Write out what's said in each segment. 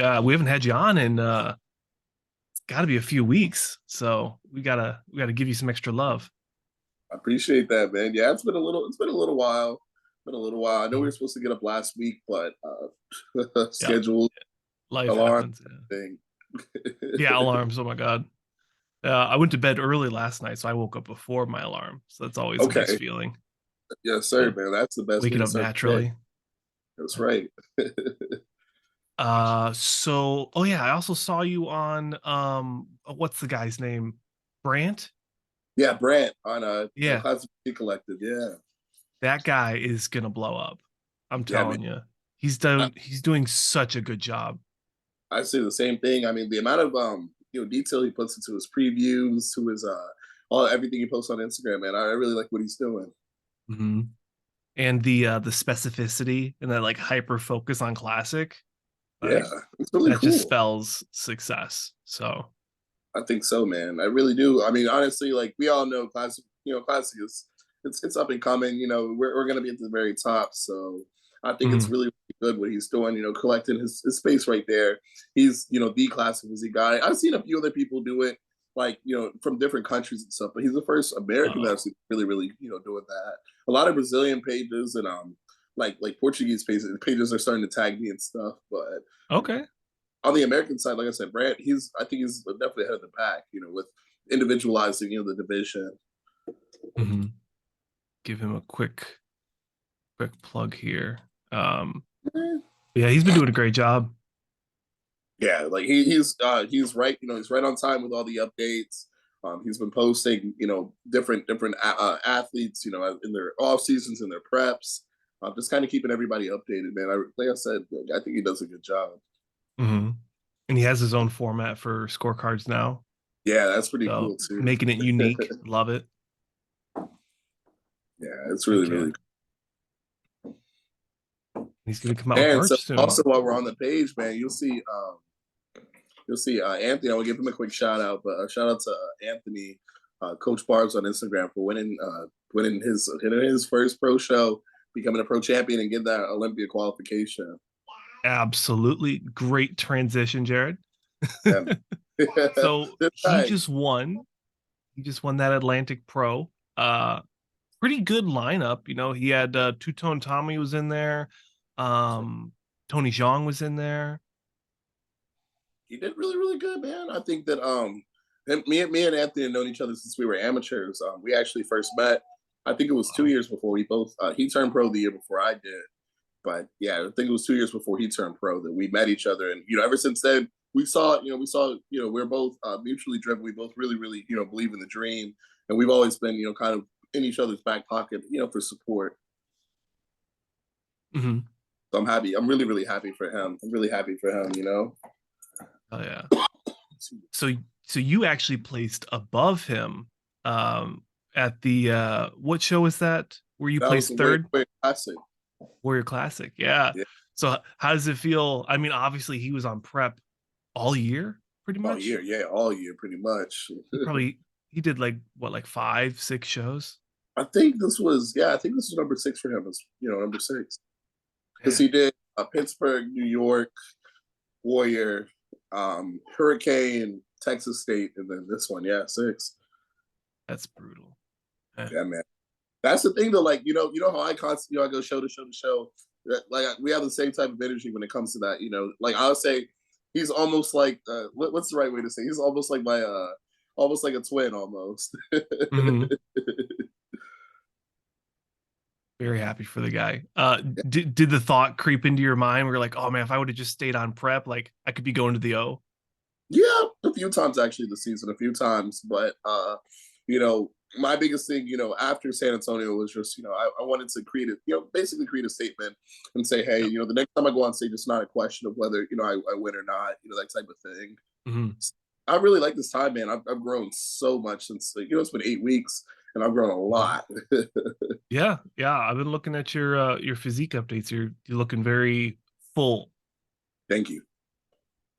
Yeah, we haven't had you on in it's got to be a few weeks, so we gotta give you some extra love. I appreciate that, man. Yeah, it's been a little while. Been a little while. I know we were supposed to get up last week, but Yeah, schedule, life alarm, happens. Yeah, thing. yeah, alarms. Oh my God. I went to bed early last night, so I woke up before my alarm. So that's always a nice Okay. feeling. Yes, sir, Yeah, man. That's the best way waking to up start the day. naturally. That's right. So oh yeah, I also saw you on what's the guy's name? Brant? Yeah, Brant on Yeah, Classic Collective. Yeah. that guy is gonna blow up. I'm Yeah, man. telling you. I, He's doing such a good job. I say the same thing. I mean, the amount of detail he puts into his previews, to his all everything he posts on Instagram, man. I really like what he's doing. Hmm. And the specificity and that like hyper focus on classic, Yeah, like it's really that just cool. spells success. So I think so, man. I really do. I mean, honestly, like we all know, classic. Classic is it's up and coming. We're gonna be at the very top. So I think it's mhm. really, really good what he's doing. Collecting his space right there. He's the classic physique guy. I've seen a few other people do it, like from different countries and stuff. But he's the first American uh, that's really, really doing that. A lot of Brazilian pages and like Portuguese pages are starting to tag me and stuff, but okay. on the American side, like I said, Brant, I think he's definitely ahead of the pack, with individualizing, the division. Hmm. Give him a quick plug here. Um, yeah, he's been doing a great job. Yeah, like he's right, he's right on time with all the updates. He's been posting, different athletes, in their off seasons and their preps. Just kind of keeping everybody updated, man. Like I said, I think he does a good job. Hmm. And he has his own format for scorecards now, Yeah, that's pretty so cool too. making it unique. Love it. Yeah, it's really, Heck yeah. really He's gonna come out with And so merch soon. also while we're on the page, man, you'll see Anthony. I will give him a quick shout out, but a shout out to Anthony, Coach Barbs on Instagram for winning his first pro show, becoming a pro champion, and getting that Olympia qualification. Absolutely great transition, Jared. Yeah, So this he guy. just won. He just won that Atlantic Pro. Pretty good lineup. He had Two Tone Tommy was in there. Um, Tony Zhang was in there. He did really, really good, man. I think that me and Anthony have known each other since we were amateurs. We actually first met. I think it was 2 years before we both. He turned pro the year before I did. But yeah, I think it was 2 years before he turned pro that we met each other, and ever since then we're both mutually driven. We both really, really believe in the dream, and we've always been kind of in each other's back pocket for support. Hmm. So I'm happy. I'm really, really happy for him. I'm really happy for him. Oh yeah. So so you actually placed above him at the what show was that? Where you That was a placed way, third? way classic. Warrior Classic. Yeah. Yeah, So how does it feel? I mean, obviously he was on prep all year, pretty all much. year. Yeah, all year, pretty much. He did like what, like 5, 6 shows? I think this was number six for him. Number six, because Yeah, he did Pittsburgh, New York, Warrior, Hurricane, Texas State, and then this one. Yeah, six. that's brutal. Yeah. Yeah, man. That's the thing, though. Like, how I constantly, I go show to show to show. Like, we have the same type of energy when it comes to that. Like I would say, he's almost like what's the right way to say? He's almost like almost like a twin, almost. Hmm. Very happy for the guy. Did the thought creep into your mind where you're like, oh man, if I would have just stayed on prep, like I could be going to the O? Yeah, a few times actually this season, a few times. But my biggest thing, after San Antonio was just, I wanted to basically create a statement and say, hey, Yep. the next time I go on stage, it's not a question of whether, I win or not, that type of thing. Hmm. I really like this time, man. I've grown so much since, like, it's been 8 weeks and I've grown a Hmm. lot. Yeah, yeah. I've been looking at your physique updates. You're looking very full. Thank you.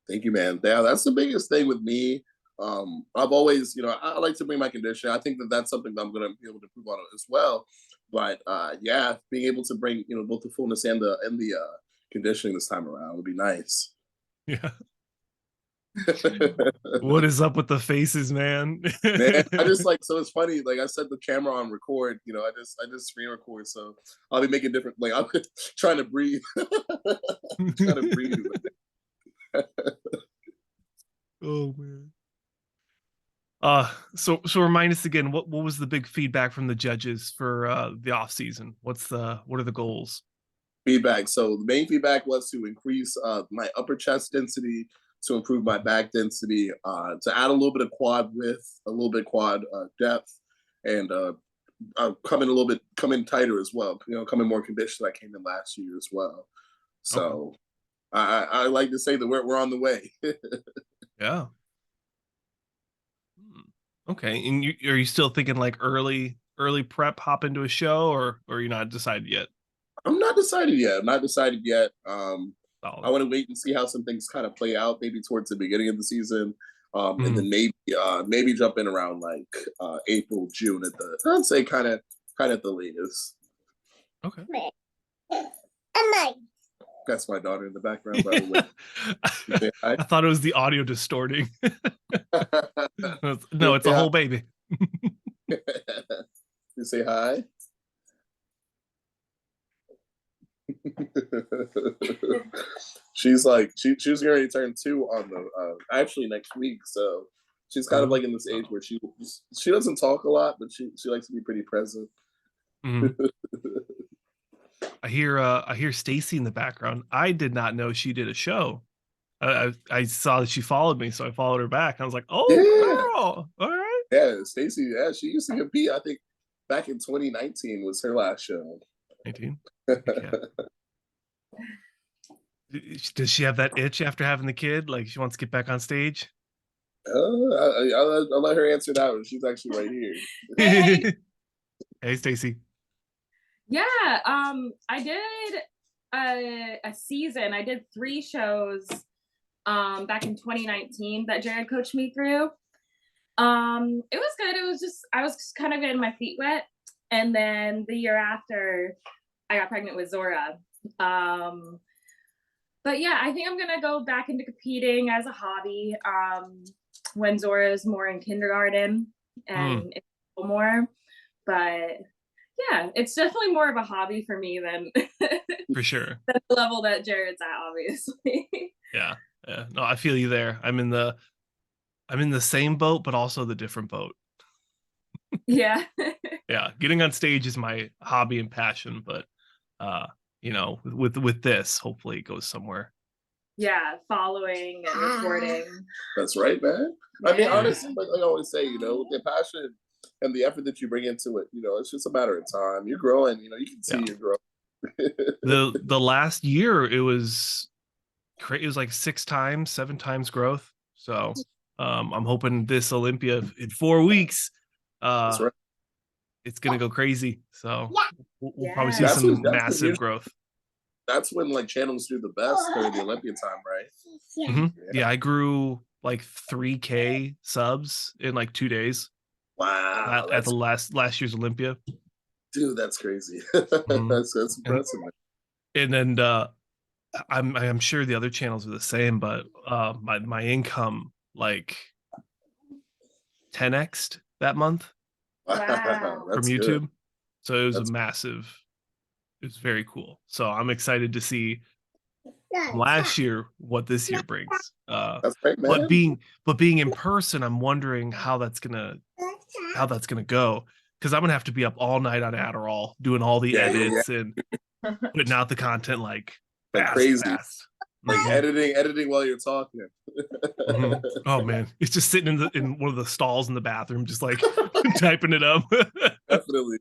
Thank you, man. Yeah, that's the biggest thing with me. I've always, I like to bring my condition. I think that that's something that I'm going to be able to improve on as well. But yeah, being able to bring, both the fullness and the conditioning this time around would be nice. Yeah. What is up with the faces, man? Man, I just like, so it's funny. Like I set the camera on record. I just screen record. So I'll be making different. Like I'm trying to breathe, trying to breathe. Oh man. So remind us again, what was the big feedback from the judges for the off season? What are the goals? Feedback. So the main feedback was to increase my upper chest density, to improve my back density, to add a little bit of quad width, a little bit quad depth, and come in tighter as well. Come in more conditioned. I came in last year as well. So Okay. I like to say that we're on the way. Yeah. Okay. And are you still thinking like early prep, hop into a show, or you're not decided yet? I'm not decided yet. I'm not decided yet. I Solid. want to wait and see how some things kind of play out, maybe towards the beginning of the season, and Mhm. then maybe jump in around like April, June at the, I'd say kind of at the latest. Okay. That's my daughter in the background, by the way. You say hi? I thought it was the audio distorting. No, it's a Yeah. whole baby. You say hi? She's like she's going to turn 2 on the actually next week, so she's kind of like in this age where she doesn't talk a lot, but she likes to be pretty present. Mhm. I hear Stacy in the background. I did not know she did a show. I saw that she followed me, so I followed her back. I was like, "Oh, Yeah, girl, all right." yeah, Stacy, yeah, she used to compete. I think back in 2019 was her last show. 18. Heck yeah. Does she have that itch after having the kid? Like she wants to get back on stage? I'll let her answer that one. She's actually right here. Hey. Hey, Stacy. Yeah, I did a season. I did 3 shows back in 2019 that Jared coached me through. It was good. I was just kind of getting my feet wet. And then the year after, I got pregnant with Zora. But yeah, I think I'm gonna go back into competing as a hobby when Zora is more in kindergarten and more. But yeah, it's definitely more of a hobby for me than For sure. the level that Jared's at, obviously. Yeah. Yeah. No, I feel you there. I'm in the same boat, but also the different boat. Yeah. Yeah. Getting on stage is my hobby and passion, but with this, hopefully it goes somewhere. Yeah, following and recording. That's right, man. Yeah. I mean, honestly, like I always say, the passion and the effort that you bring into it, it's just a matter of time. You're growing, you can see you're growing. The last year it was like 7 times growth. So I'm hoping this Olympia in 4 weeks, That's right. it's gonna go crazy. So we'll probably see Yeah. some massive growth. That's when like channels do the best during the Olympia time, right? Mhm. Yeah, I grew like 3K subs in like 2 days Wow, at the last year's Olympia. dude, that's crazy. Mhm. That's impressive. And then I'm sure the other channels are the same, but my income like 10x that month Wow. from That's YouTube. good. So it was That's it was very cool. So I'm excited to see from last year what this year brings. right, But man. being in person, I'm wondering how that's gonna go, because I'm gonna have to be up all night on Adderall doing all the Yeah, edits and putting out the content like like fast. like Mhm. editing while you're talking. Mhm. Oh man, it's just sitting in one of the stalls in the bathroom, just like typing it up. Definitely.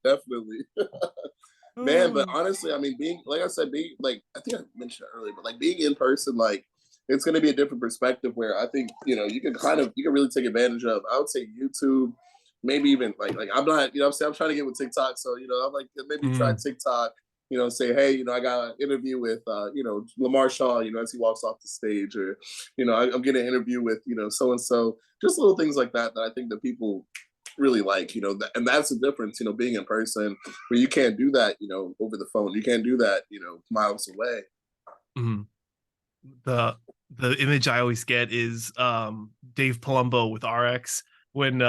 Man, but honestly, I mean, being like I said, being like I think I mentioned it earlier, but like being in person, like it's going to be a different perspective where I think you can really take advantage of. I would say YouTube, maybe even like I'm not I'm saying I'm trying to get with TikTok, so I'm like maybe try TikTok. Say hey, I got an interview with Lamar Shaun, as he walks off the stage, or I'm getting an interview with so and so, just little things like that that I think that people really like, and that's the difference, being in person where you can't do that, over the phone. You can't do that, miles away. Mhm. The the image I always get is Dave Palumbo with RX when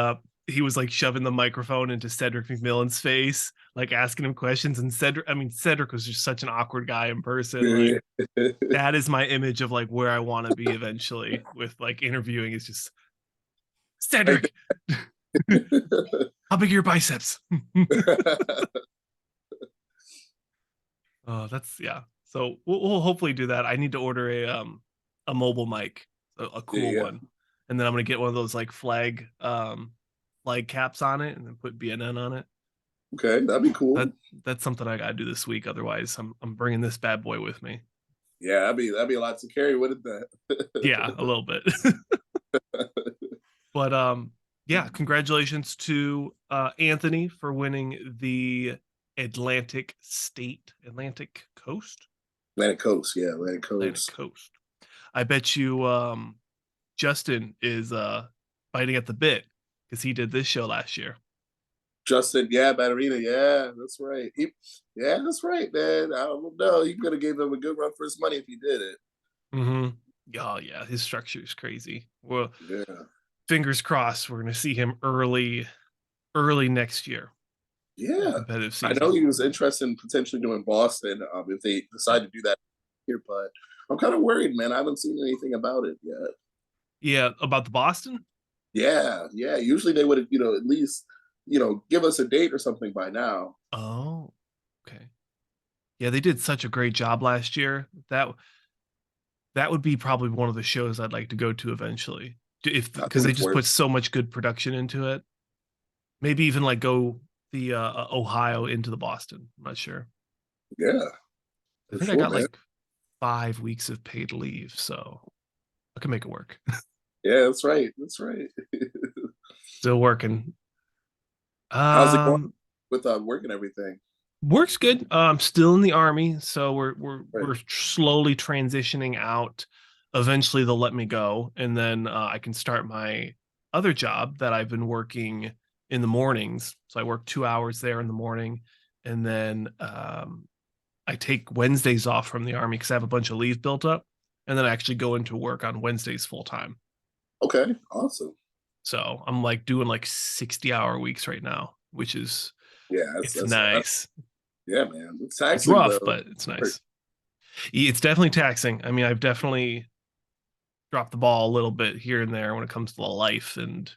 he was like shoving the microphone into Cedric McMillan's face, like asking him questions. And Cedric was just such an awkward guy in person. Like that is my image of like where I want to be eventually with like interviewing is just Cedric. How big are your biceps? Oh, that's yeah. So we'll hopefully do that. I need to order a mobile mic, a cool Yeah. one, and then I'm gonna get one of those like flag caps on it, and then put BNN on it. Okay, that'd be cool. That's something I gotta do this week. Otherwise, I'm bringing this bad boy with me. Yeah, that'd be a lot to carry, wouldn't that? Yeah, a little bit. But yeah, congratulations to Anthony for winning the Atlantic Coast. Atlantic Coast, yeah, Atlantic Atlantic Coast. Coast. I bet you Justin is biting at the bit because he did this show last year. Justin, yeah, Batterina, yeah, that's right. Yeah, that's right, man. I don't know. He could have gave him a good run for his money if he did it. Mm-hmm. Oh yeah, his structure is crazy. Well, Yeah. fingers crossed, we're gonna see him early next year. Yeah. Competitive season. I know he was interested in potentially doing Boston if they decide to do that here, but I'm kind of worried, man. I haven't seen anything about it yet. Yeah, about the Boston? Yeah, yeah. Usually they would, at least, give us a date or something by now. Oh, okay. Yeah, they did such a great job last year. That would be probably one of the shows I'd like to go to eventually. Because they just put so much good production into it. Maybe even like go the Ohio into the Boston. I'm not sure. Yeah. I think I got like 5 weeks of paid leave, so I can make it work. Yeah, that's right. That's right. Still working. How's it going with work and everything? Works good. I'm still in the Army, so we're Right. slowly transitioning out. Eventually, they'll let me go, and then I can start my other job that I've been working in the mornings. So I work 2 hours there in the morning, and then I take Wednesdays off from the Army because I have a bunch of leave built up, and then I actually go into work on Wednesdays full time. Okay, awesome. So I'm like doing like 60-hour weeks right now, which is it's nice. Yeah, man. It's taxing. It's rough, but it's nice. It's definitely taxing. I mean, I've definitely dropped the ball a little bit here and there when it comes to life. And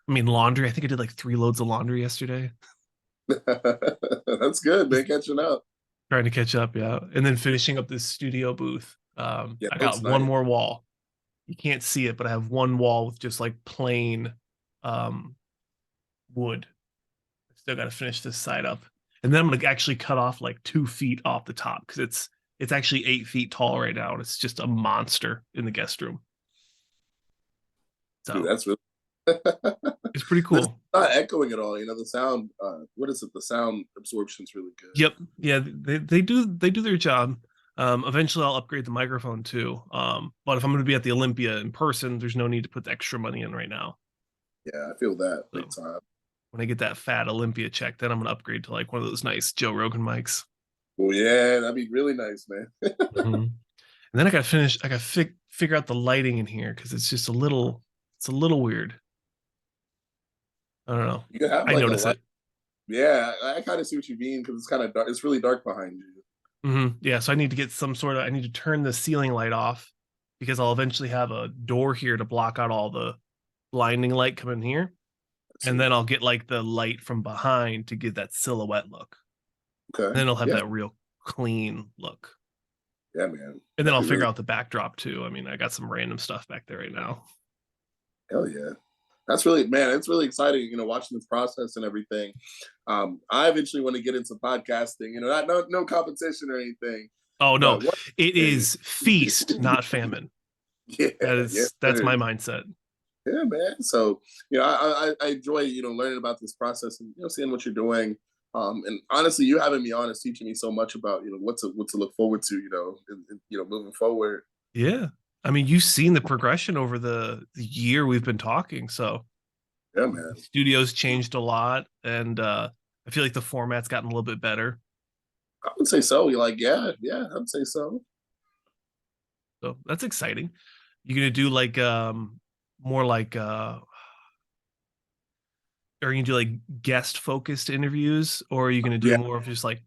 I mean, laundry. I think I did like 3 loads of laundry yesterday. That's good, man. Catching up. Trying to catch up, yeah. And then finishing up this studio booth. I got one more wall. You can't see it, but I have one wall with just like plain wood. I still got to finish this side up. And then I'm gonna actually cut off like 2 feet off the top because it's actually 8 feet tall right now, and it's just a monster in the guest room. So dude, that's really it's pretty cool. It's not echoing at all. The sound. What is it? The sound absorption is really good. Yep. Yeah, they do their job. Eventually I'll upgrade the microphone too. But if I'm gonna be at the Olympia in person, there's no need to put the extra money in right now. Yeah, I feel that big time. When I get that fat Olympia check, then I'm gonna upgrade to like one of those nice Joe Rogan mics. Well, yeah, that'd be really nice, man. Mm-hmm. And then I gotta figure out the lighting in here because it's a little weird. I don't know. You have I notice it. Yeah, I kind of see what you mean because it's kind of dark. It's really dark behind you. Mm-hmm. Yeah, so I need to get I need to turn the ceiling light off because I'll eventually have a door here to block out all the blinding light coming here. And then I'll get like the light from behind to give that silhouette look. Okay. And then it'll have that real clean look. Yeah, man. And then I'll figure out the backdrop too. I mean, I got some random stuff back there right now. Hell yeah. That's really, man, it's really exciting, watching this process and everything. I eventually want to get into podcasting, no competition or anything. Oh no, it is feast, not famine. Yeah. That's my mindset. Yeah, man. So, I enjoy, learning about this process and, seeing what you're doing. And honestly, you having me on is teaching me so much about, what to look forward to, moving forward. Yeah. I mean, you've seen the progression over the year we've been talking. So yeah, man. The studio's changed a lot. And I feel like the format's gotten a little bit better. I would say so. You're like, yeah, I would say so. So that's exciting. You gonna do like more like are you gonna do like guest focused interviews, or are you gonna do Yeah, more of just like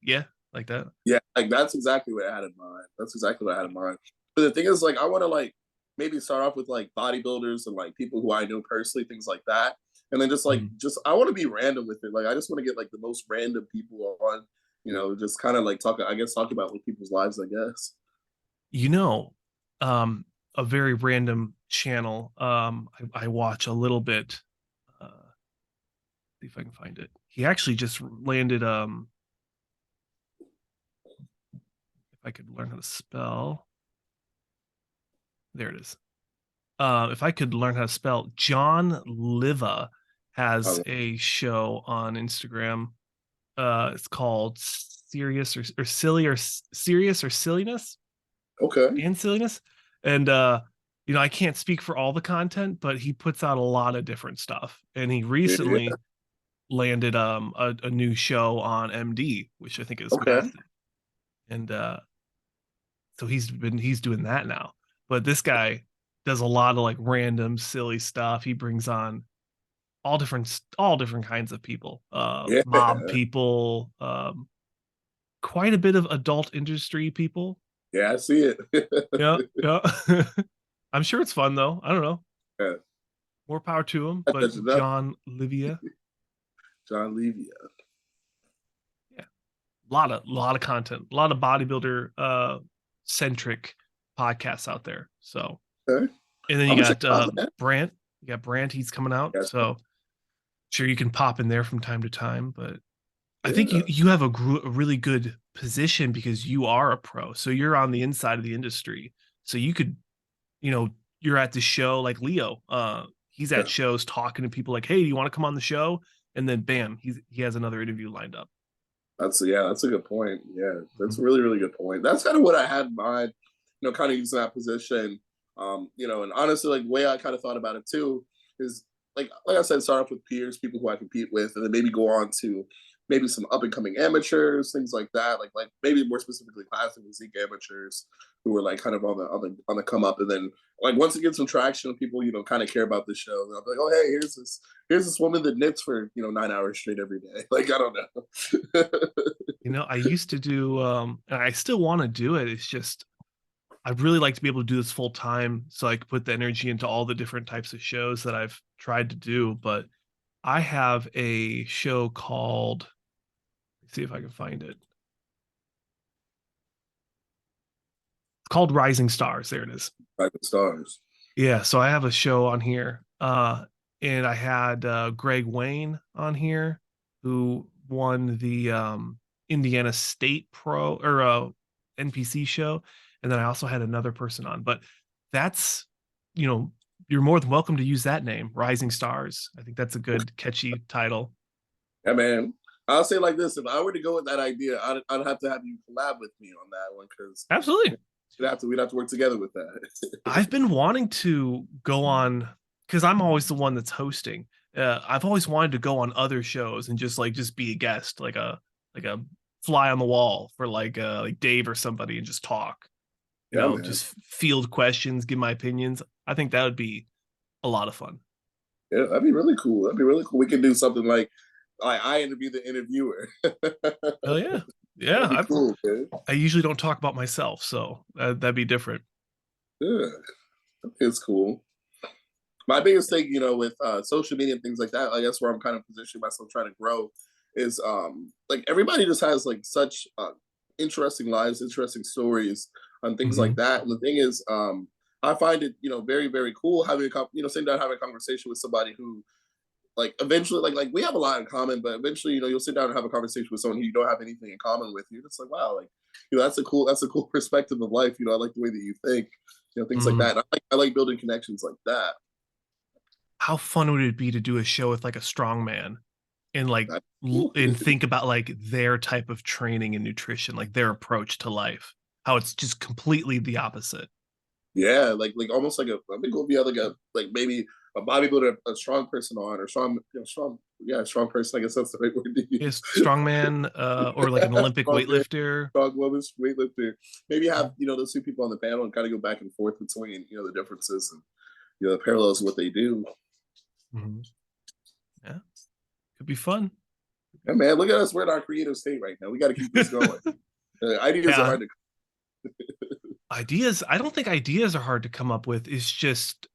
like that? yeah, like that's exactly what I had in mind. That's exactly what I had in mind. But the thing is, like, I want to like maybe start off with like bodybuilders and like people who I know personally, things like that, and then Mhm. just I want to be random with it. Like, I just want to get like the most random people on, just kind of like talk. I guess talk about like people's lives. I guess. You know, um, a very random channel. I watch a little bit. See if I can find it. He actually just landed. If I could learn how to spell, there it is. If I could learn how to spell, John Liva has Oh, a show on Instagram. It's called Serious or Silly or Serious or Silliness okay. and Silliness. And I can't speak for all the content, but he puts out a lot of different stuff. And he Yeah. Yeah. recently landed a new show on MD, which I think is Okay. massive. And so he's doing that now. But this guy does a lot of like random silly stuff. He brings on all different kinds of people, Yeah. mob people, quite a bit of adult industry people. Yeah. I see Yeah, it. yeah. I'm sure it's fun though. I don't know. Yeah. More power to him. That's But enough. John Livia, John Levy. yeah, a lot of content, a lot of bodybuilder centric podcasts out there. So, Okay. and then you I'm gonna check got it out, man. Brant. You got Brant. He's coming out. Yes. So sure you can pop in there from time to time, but I think you Yeah. you have a really good position because you are a pro. So you're on the inside of the industry. So you could, you know, you're at the show like Leo. He's Yeah. at shows talking to people like, "Hey, do you want to come on the show?" And then bam, he has another interview lined up. That's a good point. Yeah, that's Mhm. a really, really good point. That's kind of what I had in mind, kind of using that position. And honestly, like the way I kind of thought about it too is like I said, start off with peers, people who I compete with, and then maybe go on to maybe some up and coming amateurs, things like that. Like maybe more specifically classic physique amateurs who are like kind of on the come up, and then like once it gets some traction, people kind of care about the show. I'll be like, oh hey, here's this woman that knits for 9 hours straight every day. Like I don't know. I used to do and I still want to do it. It's just I'd really like to be able to do this full time so I could put the energy into all the different types of shows that I've tried to do. But I have a show called, let's see if I can find it. It's called Rising Stars. There it is. Private stars. Yeah, so I have a show on here. And I had Greg Wayne on here who won the Indiana State Pro or NPC show. And then I also had another person on. But that's, you know, you're more than welcome to use that name, Rising Stars. I think that's a good catchy title. Yeah, man. I'll say it like this: if I were to go with that idea, I'd have to have you collab with me on that one because Absolutely. we'd have to work together with that. I've been wanting to go on because I'm always the one that's hosting. I've always wanted to go on other shows and just be a guest, like a fly on the wall for like Dave or somebody and just talk. Yeah, man. Just field questions, give my opinions. I think that would be a lot of fun. Yeah, that'd be really cool. That'd be really cool. We could do something like I interview the interviewer. Oh yeah, That'd be yeah. cool, man. I usually don't talk about myself, so that'd be different. Yeah, it's cool. My biggest thing, with social media and things like that, I guess where I'm kind of positioning myself trying to grow is like everybody just has like such interesting lives, interesting stories, and things like Hmm. that. And the thing is, I find it, very, very cool having sitting down having a conversation with somebody who like eventually like we have a lot in common, but eventually, you'll sit down and have a conversation with someone who you don't have anything in common with. You're just like, wow, like, that's a cool perspective of life. I like the way that you think, things like Hmm. that. I like building connections like that. How fun would it be to do a show with like a strong man and like and think about like their type of training and nutrition, like their approach to life, how it's just completely the opposite. Yeah, like almost like I think we'll be like maybe a bodybuilder, a strong person on, or strong person. I guess that's the right word to use. Strongman, or like an Olympic strong man, weightlifter. strong woman, weightlifter. Maybe have those two people on the panel and kind of go back and forth between the differences and the parallels of what they do. Mm-hmm. Yeah, could be fun. Yeah, man, look at us. We're in our creative state right now. We got to keep this going. Ideas are hard to. Ideas. I don't think ideas are hard to come up with. It's just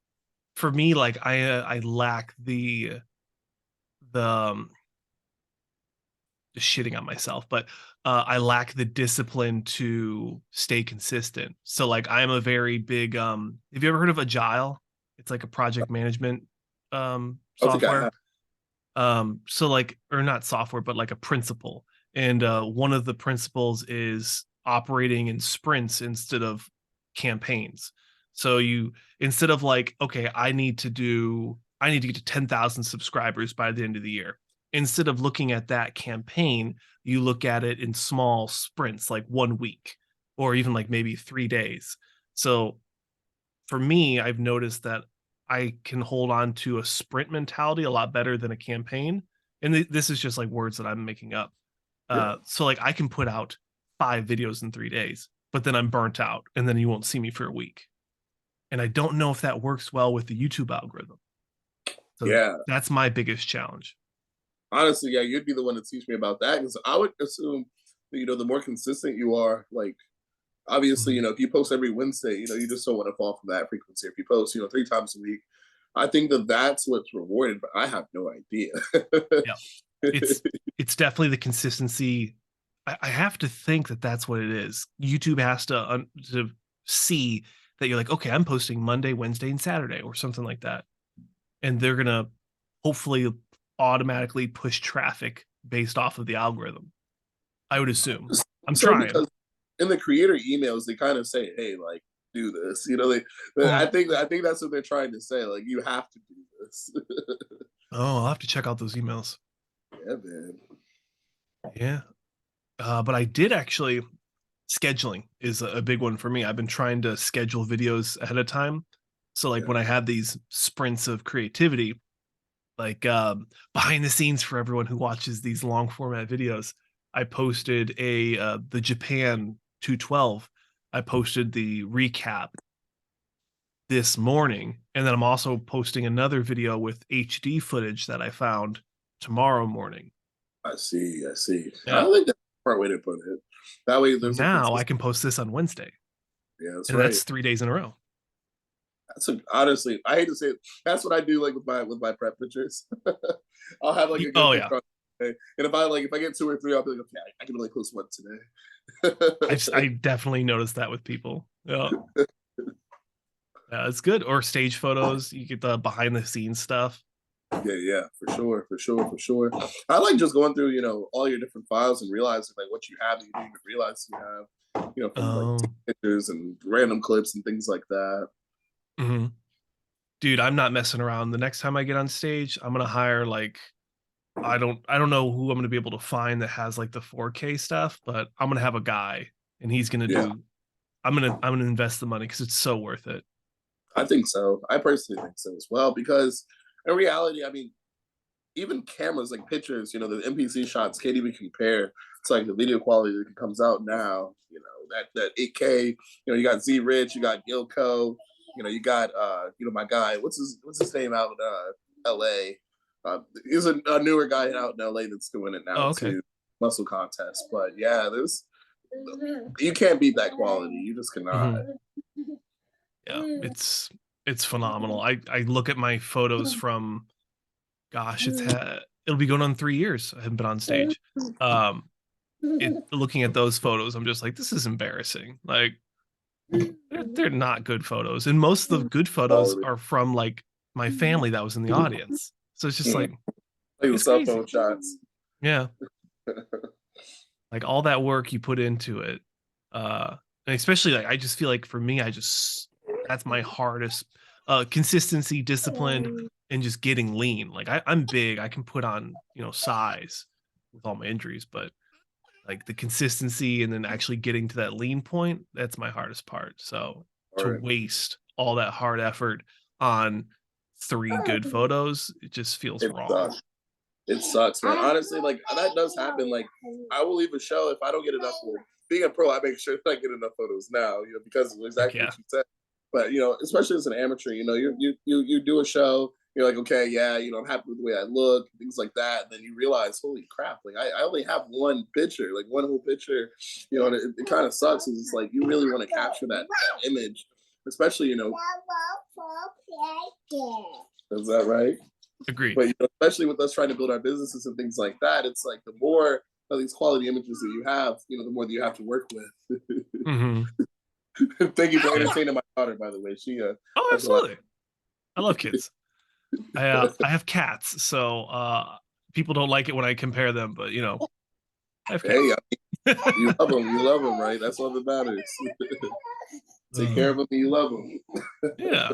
for me, like I lack the just shitting on myself, but I lack the discipline to stay consistent. So like I'm a very big have you ever heard of Agile? It's like a project management software. So like, or not software, but like a principle. And one of the principles is operating in sprints instead of campaigns. So you, instead of like, okay, I need to get to 10,000 subscribers by the end of the year. Instead of looking at that campaign, you look at it in small sprints, like 1 week or even like maybe 3 days. So for me, I've noticed that I can hold on to a sprint mentality a lot better than a campaign. And this is just like words that I'm making up. So like I can put out 5 videos in 3 days, but then I'm burnt out and then you won't see me for a week. And I don't know if that works well with the YouTube algorithm. So that's my biggest challenge. Honestly, yeah, you'd be the one to teach me about that, because I would assume that, the more consistent you are, like, obviously, if you post every Wednesday, you just don't want to fall from that frequency. If you post, 3 times a week, I think that's what's rewarded, but I have no idea. Yeah, it's definitely the consistency. I have to think that that's what it is. YouTube has to see that you're like, okay, I'm posting Monday, Wednesday, and Saturday or something like that. And they're going to hopefully automatically push traffic based off of the algorithm. I would assume. I'm trying. Because in the creator emails, they kind of say, hey, like, do this. I think that's what they're trying to say. Like, you have to do this. Oh, I'll have to check out those emails. Yeah, man. Yeah. But I did actually, scheduling is a big one for me. I've been trying to schedule videos ahead of time. So like when I have these sprints of creativity, like behind the scenes for everyone who watches these long format videos, I posted the Japan 212. I posted the recap this morning, and then I'm also posting another video with HD footage that I found tomorrow morning. I see. Yeah. I think that's the smart way to put it. That way, there's now I can post this on Wednesday. Yeah, that's and right. That's 3 days in a row. Honestly, I hate to say it, that's what I do, like with my prep pictures. I'll have like a good and if I get 2 or 3, I'll be like, okay, I can only post 1 today. I definitely noticed that with people. Yeah. Yeah, it's good. Or stage photos, you get the behind the scenes stuff. Yeah, for sure. I like just going through, all your different files and realizing like what you have that you didn't even realize you have, from like pictures and random clips and things like that. Mm-hmm. Dude, I'm not messing around. The next time I get on stage, I'm gonna hire like I don't know who I'm gonna be able to find that has like the 4K stuff, but I'm gonna have a guy and he's gonna do. I'm gonna invest the money because it's so worth it. I think so. I personally think so as well, because in reality, I mean, even cameras, like pictures, the MPC shots can't even compare to like the video quality that comes out now. That 8K. You got Z Rich, you got Gilco, you got my guy. What's his name out in LA? He's a newer guy out in LA that's doing it now too. Muscle Contest, but yeah, you can't beat that quality. You just cannot. Mm-hmm. Yeah, it's phenomenal. I look at my photos from, gosh, it'll be going on 3 years. I haven't been on stage. Looking at those photos, I'm just like, this is embarrassing. Like, they're not good photos, and most of the good photos are from like my family that was in the audience. So it's just like cell phone shots. Yeah, like all that work you put into it, and especially like I just feel like for me, that's my hardest. Consistency, discipline, and just getting lean. Like I'm big. I can put on size with all my injuries, but like the consistency and then actually getting to that lean point, that's my hardest part. So to waste all that hard effort on 3 good photos, it just feels It wrong. sucks. It sucks, man. Honestly, like that does happen. Like I will leave a show if I don't get enough. Being a pro, I make sure that I get enough photos now, because of exactly what you said. But especially as an amateur, you do a show, you're like, okay, yeah, I'm happy with the way I look, things like that. And then you realize, holy crap, like I only have one picture, like one whole picture, and it kind of sucks. Because it's like you really want to capture that image, especially Is that right? Agreed. But especially with us trying to build our businesses and things like that, it's like the more of these quality images that you have, the more that you have to work with. Mm-hmm. Thank you for entertaining my daughter, by the way. She oh, absolutely. I love kids. I have cats, so people don't like it when I compare them, but I have cats. Hey, you love them, right? That's all that matters. Take care of them and you love them. Yeah.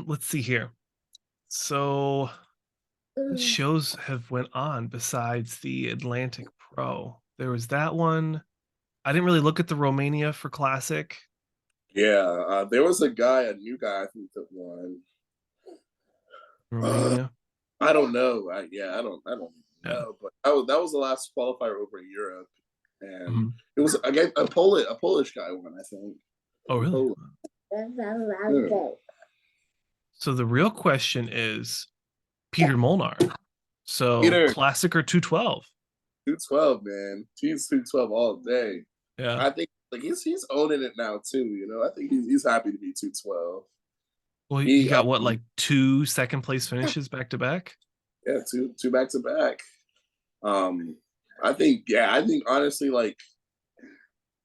Let's see here. So what shows have went on besides the Atlantic Pro? There was that one. I didn't really look at the Romania for Classic. Yeah, there was a new guy I think that won. Romania. I don't know. I don't know. But that was the last qualifier over in Europe, and it was a Polish guy won, I think. Oh, really? So the real question is Peter Molnar. So Peter, Classic or 212? 212, man. He's 212 all day. Yeah. I think like he's owning it now too. I think he's happy to be 212. Well, he got what, like 2 second place finishes back to back? Yeah, two back to back. I think honestly, like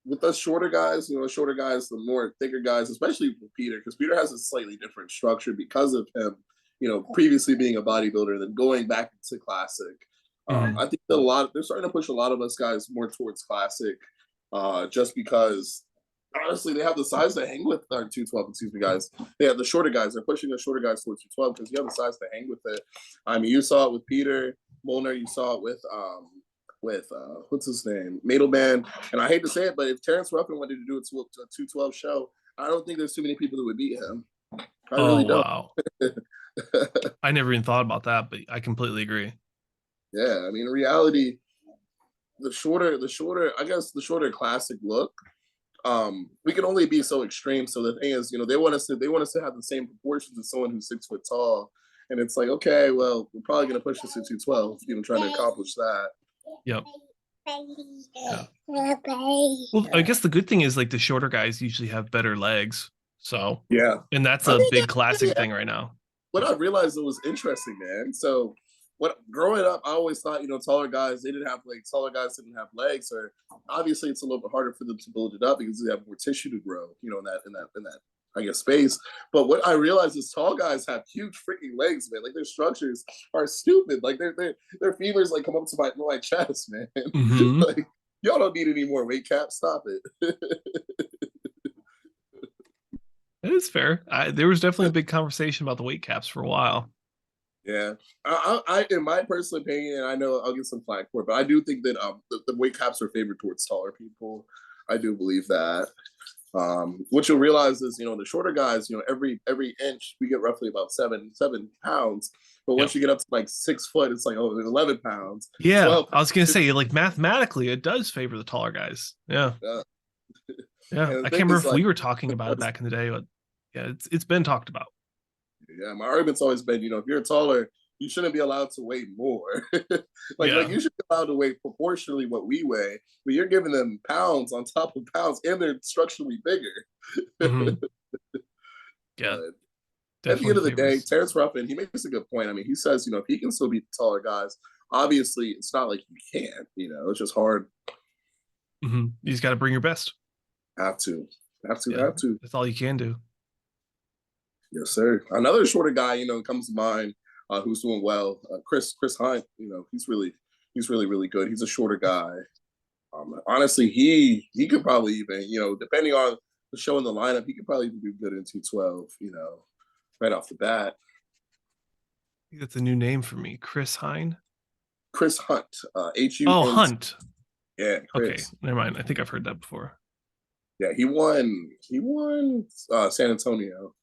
with us shorter guys, the more thicker guys, especially with Peter, because Peter has a slightly different structure because of him, previously being a bodybuilder and then going back to Classic. I think that they're starting to push a lot of us guys more towards Classic, just because honestly they have the size to hang with our 212. Excuse me, guys. They have the shorter guys. They're pushing the shorter guys towards 212 because you have the size to hang with it. I mean, you saw it with Peter Molnar. You saw it with what's his name, Madelman. And I hate to say it, but if Terrence Ruffin wanted to do a 212 show, I don't think there's too many people that would beat him. I really don't. Wow. I never even thought about that, but I completely agree. Yeah, I mean, in reality, the shorter Classic look, we can only be so extreme. So the thing is, they want us to have the same proportions as someone who's 6 foot tall, and it's like, okay, well, we're probably going to push this to 212, trying to accomplish that. Yep. Yeah. Well, I guess the good thing is like the shorter guys usually have better legs. So yeah, and that's a big Classic thing right now. What I realized that was interesting, man. So growing up, I always thought, taller guys, they didn't have legs. Taller guys didn't have legs, or obviously it's a little bit harder for them to build it up because they have more tissue to grow, in that I guess space. But what I realized is tall guys have huge freaking legs, man. Like their structures are stupid. Like their femurs like come up to my chest, man. Mm-hmm. Like y'all don't need any more weight caps. Stop it. It is fair. There was definitely a big conversation about the weight caps for a while. Yeah, I in my personal opinion, and I know I'll get some flack for it, but I do think that the weight caps are favored towards taller people. I do believe that. What you'll realize is, the shorter guys, every inch we get roughly about 7 pounds. But once you get up to like 6 foot, it's like 11 pounds. Yeah, 12 pounds. I was gonna say, like mathematically, it does favor the taller guys. Yeah. Yeah. I can't remember if we were talking about it back in the day, but yeah, it's been talked about. Yeah, my argument's always been, if you're taller, you shouldn't be allowed to weigh more. like you should be allowed to weigh proportionally what we weigh, but you're giving them pounds on top of pounds, and they're structurally bigger. Mm-hmm. Yeah. At the end of the day, Terrence Ruffin, he makes a good point. I mean, he says, if he can still beat the taller guys, obviously it's not like you can't. It's just hard. Mm-hmm. You just got to bring your best. Have to. That's all you can do. Yes, sir. Another shorter guy, comes to mind, who's doing well. Chris Hunt, he's really good. He's a shorter guy. Honestly, he could probably even, depending on the show in the lineup, he could probably do good in 212, right off the bat. I think that's a new name for me. Chris Hunt. Chris Hunt. H-U-N-T. Oh, Hunt. Yeah, Chris. Okay, never mind. I think I've heard that before. Yeah, he won San Antonio.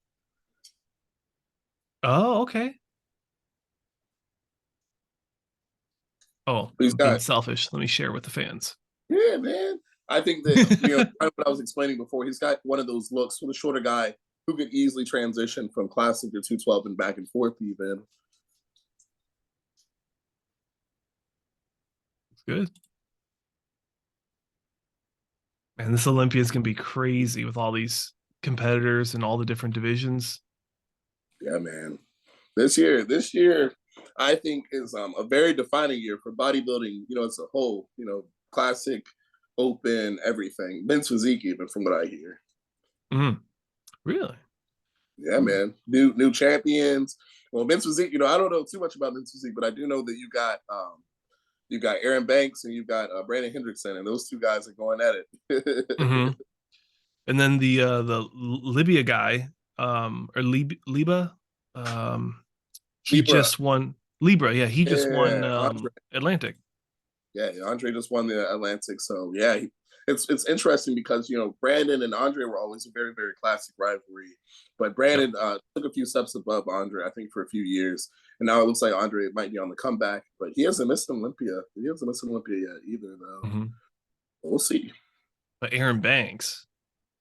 Oh, okay. Oh, He's I'm being got, selfish. Let me share with the fans. yeah, man. I think that, what I was explaining before, he's got one of those looks for the shorter guy who could easily transition from classic to 212 and back and forth even. It's good. Man, this Olympia is gonna be crazy with all these competitors and all the different divisions. Yeah, man. This year, I think is a very defining year for bodybuilding. As a whole. Classic, open, everything. Men's physique, even from what I hear. Mm, really? Yeah, man. New champions. Well, men's physique. I don't know too much about men's physique, but I do know that you got Erin Banks and you got Brandon Hendrickson, and those two guys are going at it. Mm-hmm. And then the Libya guy, or Liba, he Libra. just won Libra. Yeah, he just won Yeah, Andre. Atlantic. Yeah, Andre just won the Atlantic, so yeah, it's interesting because Brandon and Andre were always a very very classic rivalry, but Yep. Brandon took a few steps above Andre, I think, for a few years, and now it looks like Andre might be on the comeback, but he hasn't missed Olympia. He hasn't missed Olympia yet either, though. Mm-hmm. We'll see. But Aaron Banks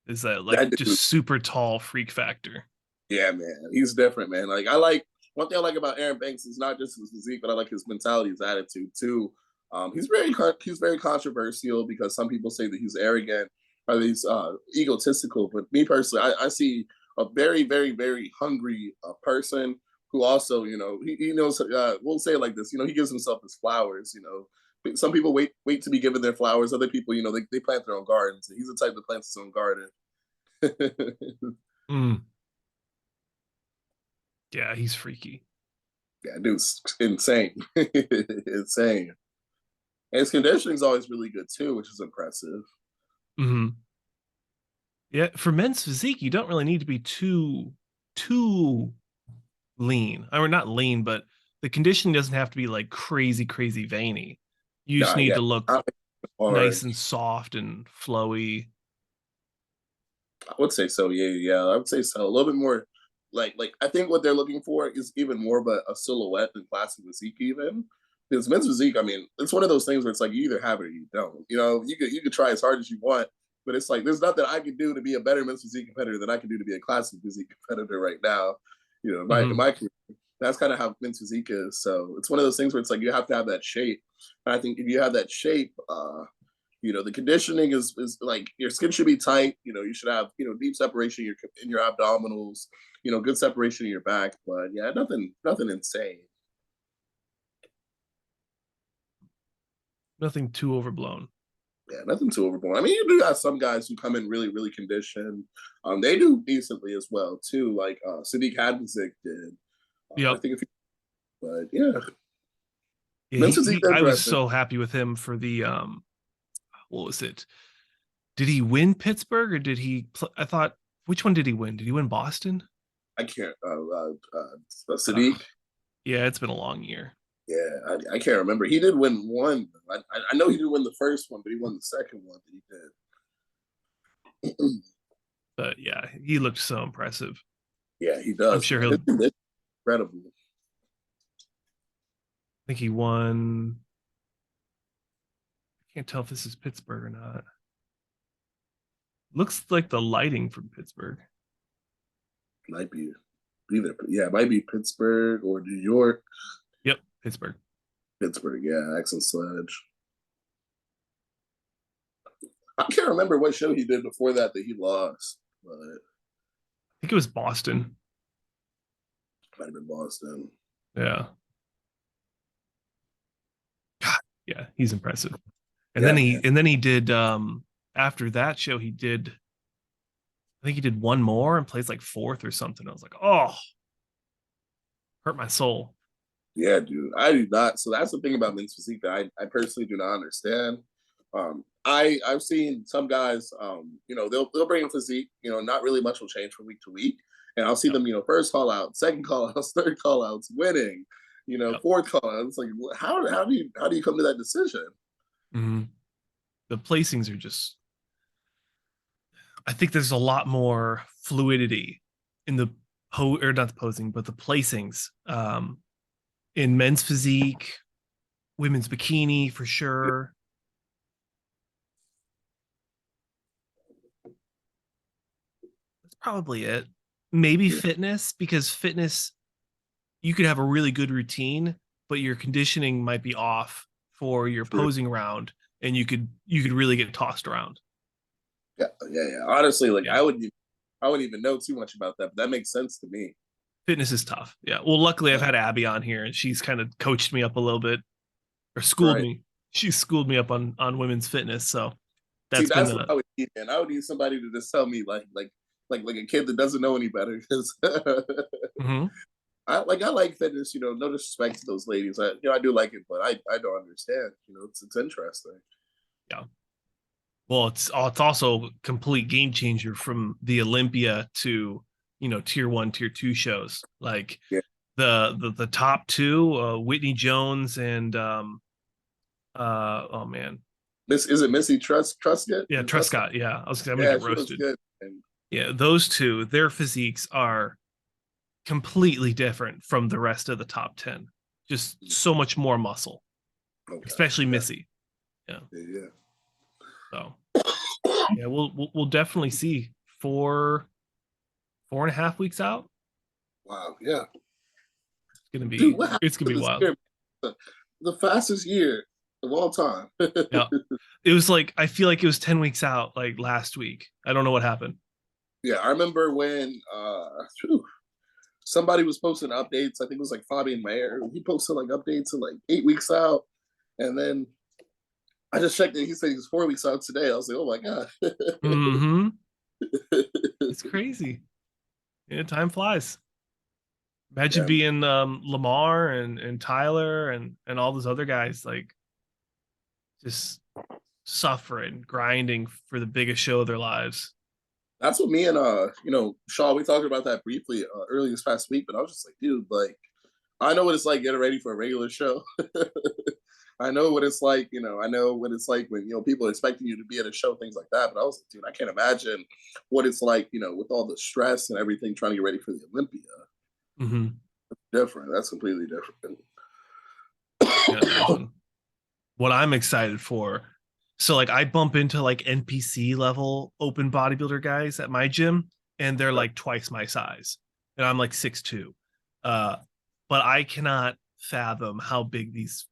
is that like That just dude, super tall freak factor. yeah, man, he's different, man. Like I like one thing I like about Aaron Banks is not just his physique, but I like his mentality, his attitude too. He's very controversial because some people say that he's arrogant or he's egotistical. But me personally, I see a very very very hungry person who also he knows. We'll say it like this. He gives himself his flowers. Some people wait to be given their flowers. Other people, they plant their own gardens. He's the type that plants his own garden. Mm. Yeah, he's freaky. Yeah, dude's insane. Insane. And his conditioning is always really good too, which is impressive. Mm-hmm. Yeah, for men's physique, you don't really need to be too lean. I mean, not lean, but the conditioning doesn't have to be like crazy, crazy veiny. You just Nah, need yeah. to look Not nice hard. and soft and flowy. I would say so. Yeah, yeah. I would say so. A little bit more like I think what they're looking for is even more of a silhouette than classic physique even. Because men's physique, I mean, it's one of those things where it's like you either have it or you don't. You could try as hard as you want, but it's like there's nothing I could do to be a better men's physique competitor than I can do to be a classic physique competitor right now. In Mm-hmm. my career, that's kind of how men's physique is. So it's one of those things where it's like you have to have that shape. And I think if you have that shape, the conditioning is like your skin should be tight. You should have deep separation in your abdominals. Good separation in your back. But yeah, nothing insane. Nothing too overblown. Yeah, nothing too overboard. I mean, you do have some guys who come in really really conditioned. They do decently as well too. Like Sadiq Hadzik did. I Yep. think if, but yeah, Yeah, men's physique I was interesting. so happy with him for the what was it? Did he win Pittsburgh or did he I thought which one did he win? Did he win Boston? I can't. Uh, Sadiq. yeah, it's been a long year. Yeah, I can't remember. He did win one. I know he didn't win the first one, but he won the second one that he did. But yeah, he looked so impressive. Yeah, he I'm does, sure man. he'll His condition is incredible. I think he won. I can't tell if this is Pittsburgh or not. Looks like the lighting from Pittsburgh. Might be either. Yeah, it might be Pittsburgh or New York. Yep, Pittsburgh. Pittsburgh, yeah, Axel Sledge. I can't remember what show he did before that he lost, but it I think it was Boston. might have been Boston. Yeah. God, yeah, he's impressive. And Yeah, then he man. and then he did after that show he did I think he did one more and plays like fourth or something. I was like, oh, hurt my soul. Yeah, dude. I do not. So that's the thing about men's physique that I personally do not understand. I've seen some guys, they'll bring in physique, not really much will change from week to week. And I'll see Yep. them, first call out, second call outs, third call outs, winning, Yep. fourth call out. It's like how do you come to that decision? Mm-hmm. The placings are just I think there's a lot more fluidity in the or not the posing, but the placings in men's physique, women's bikini for sure. That's probably it. Maybe fitness, because fitness, you could have a really good routine, but your conditioning might be off for your posing round, and you could really get tossed around. Yeah. Honestly, like Yeah. I wouldn't even know too much about that, but that makes sense to me. Fitness is tough. Yeah. Well, luckily I've had Abby on here, and she's kind of coached me up a little bit, or schooled Right. me. She schooled me up on women's fitness. So See, that's been that's what I would need, man. I would need somebody to just tell me like a kid that doesn't know any better. Because Mhm. I like fitness, no disrespect to those ladies. I do like it, but I don't understand. It's interesting. Yeah. Well, it's also a complete game changer from the Olympia to, tier 1, tier 2 shows. Like Yeah. the top two, Whitney Jones and oh man. Is it Missy Truscott? Yeah, Truscott. Yeah. I'm gonna Yeah, get she was roasted. good. And Yeah, those two, their physiques are completely different from the rest of the top 10. Just so much more muscle, okay. especially Missy. Yeah. Yeah. So yeah, we'll definitely see 4.5 weeks out. Wow. Yeah. Dude, it's gonna be wild. Year? The fastest year of all time. Yeah. It was like, I feel like it was 10 weeks out, like last week. I don't know what happened. Yeah, I remember when somebody was posting updates. I think it was like Fabian Mayer. He posted like updates of like 8 weeks out. And then I just checked it. He said he's 4 weeks out today. I was like, oh my God. Mm-hmm. It's crazy. Yeah, time flies. Imagine being Lamar and Tyler and all those other guys, like just suffering, grinding for the biggest show of their lives. That's what me and Shaun, we talked about that briefly earlier this past week, but I was just like, dude, like I know what it's like getting ready for a regular show. I know what it's like, I know what it's like when, people are expecting you to be at a show, things like that. But I was like, dude, I can't imagine what it's like, with all the stress and everything trying to get ready for the Olympia. Mm-hmm. Different. That's completely different. Can't imagine. What I'm excited for. So like I bump into like NPC level open bodybuilder guys at my gym, and they're like twice my size. And I'm like 6'2". But I cannot fathom how big these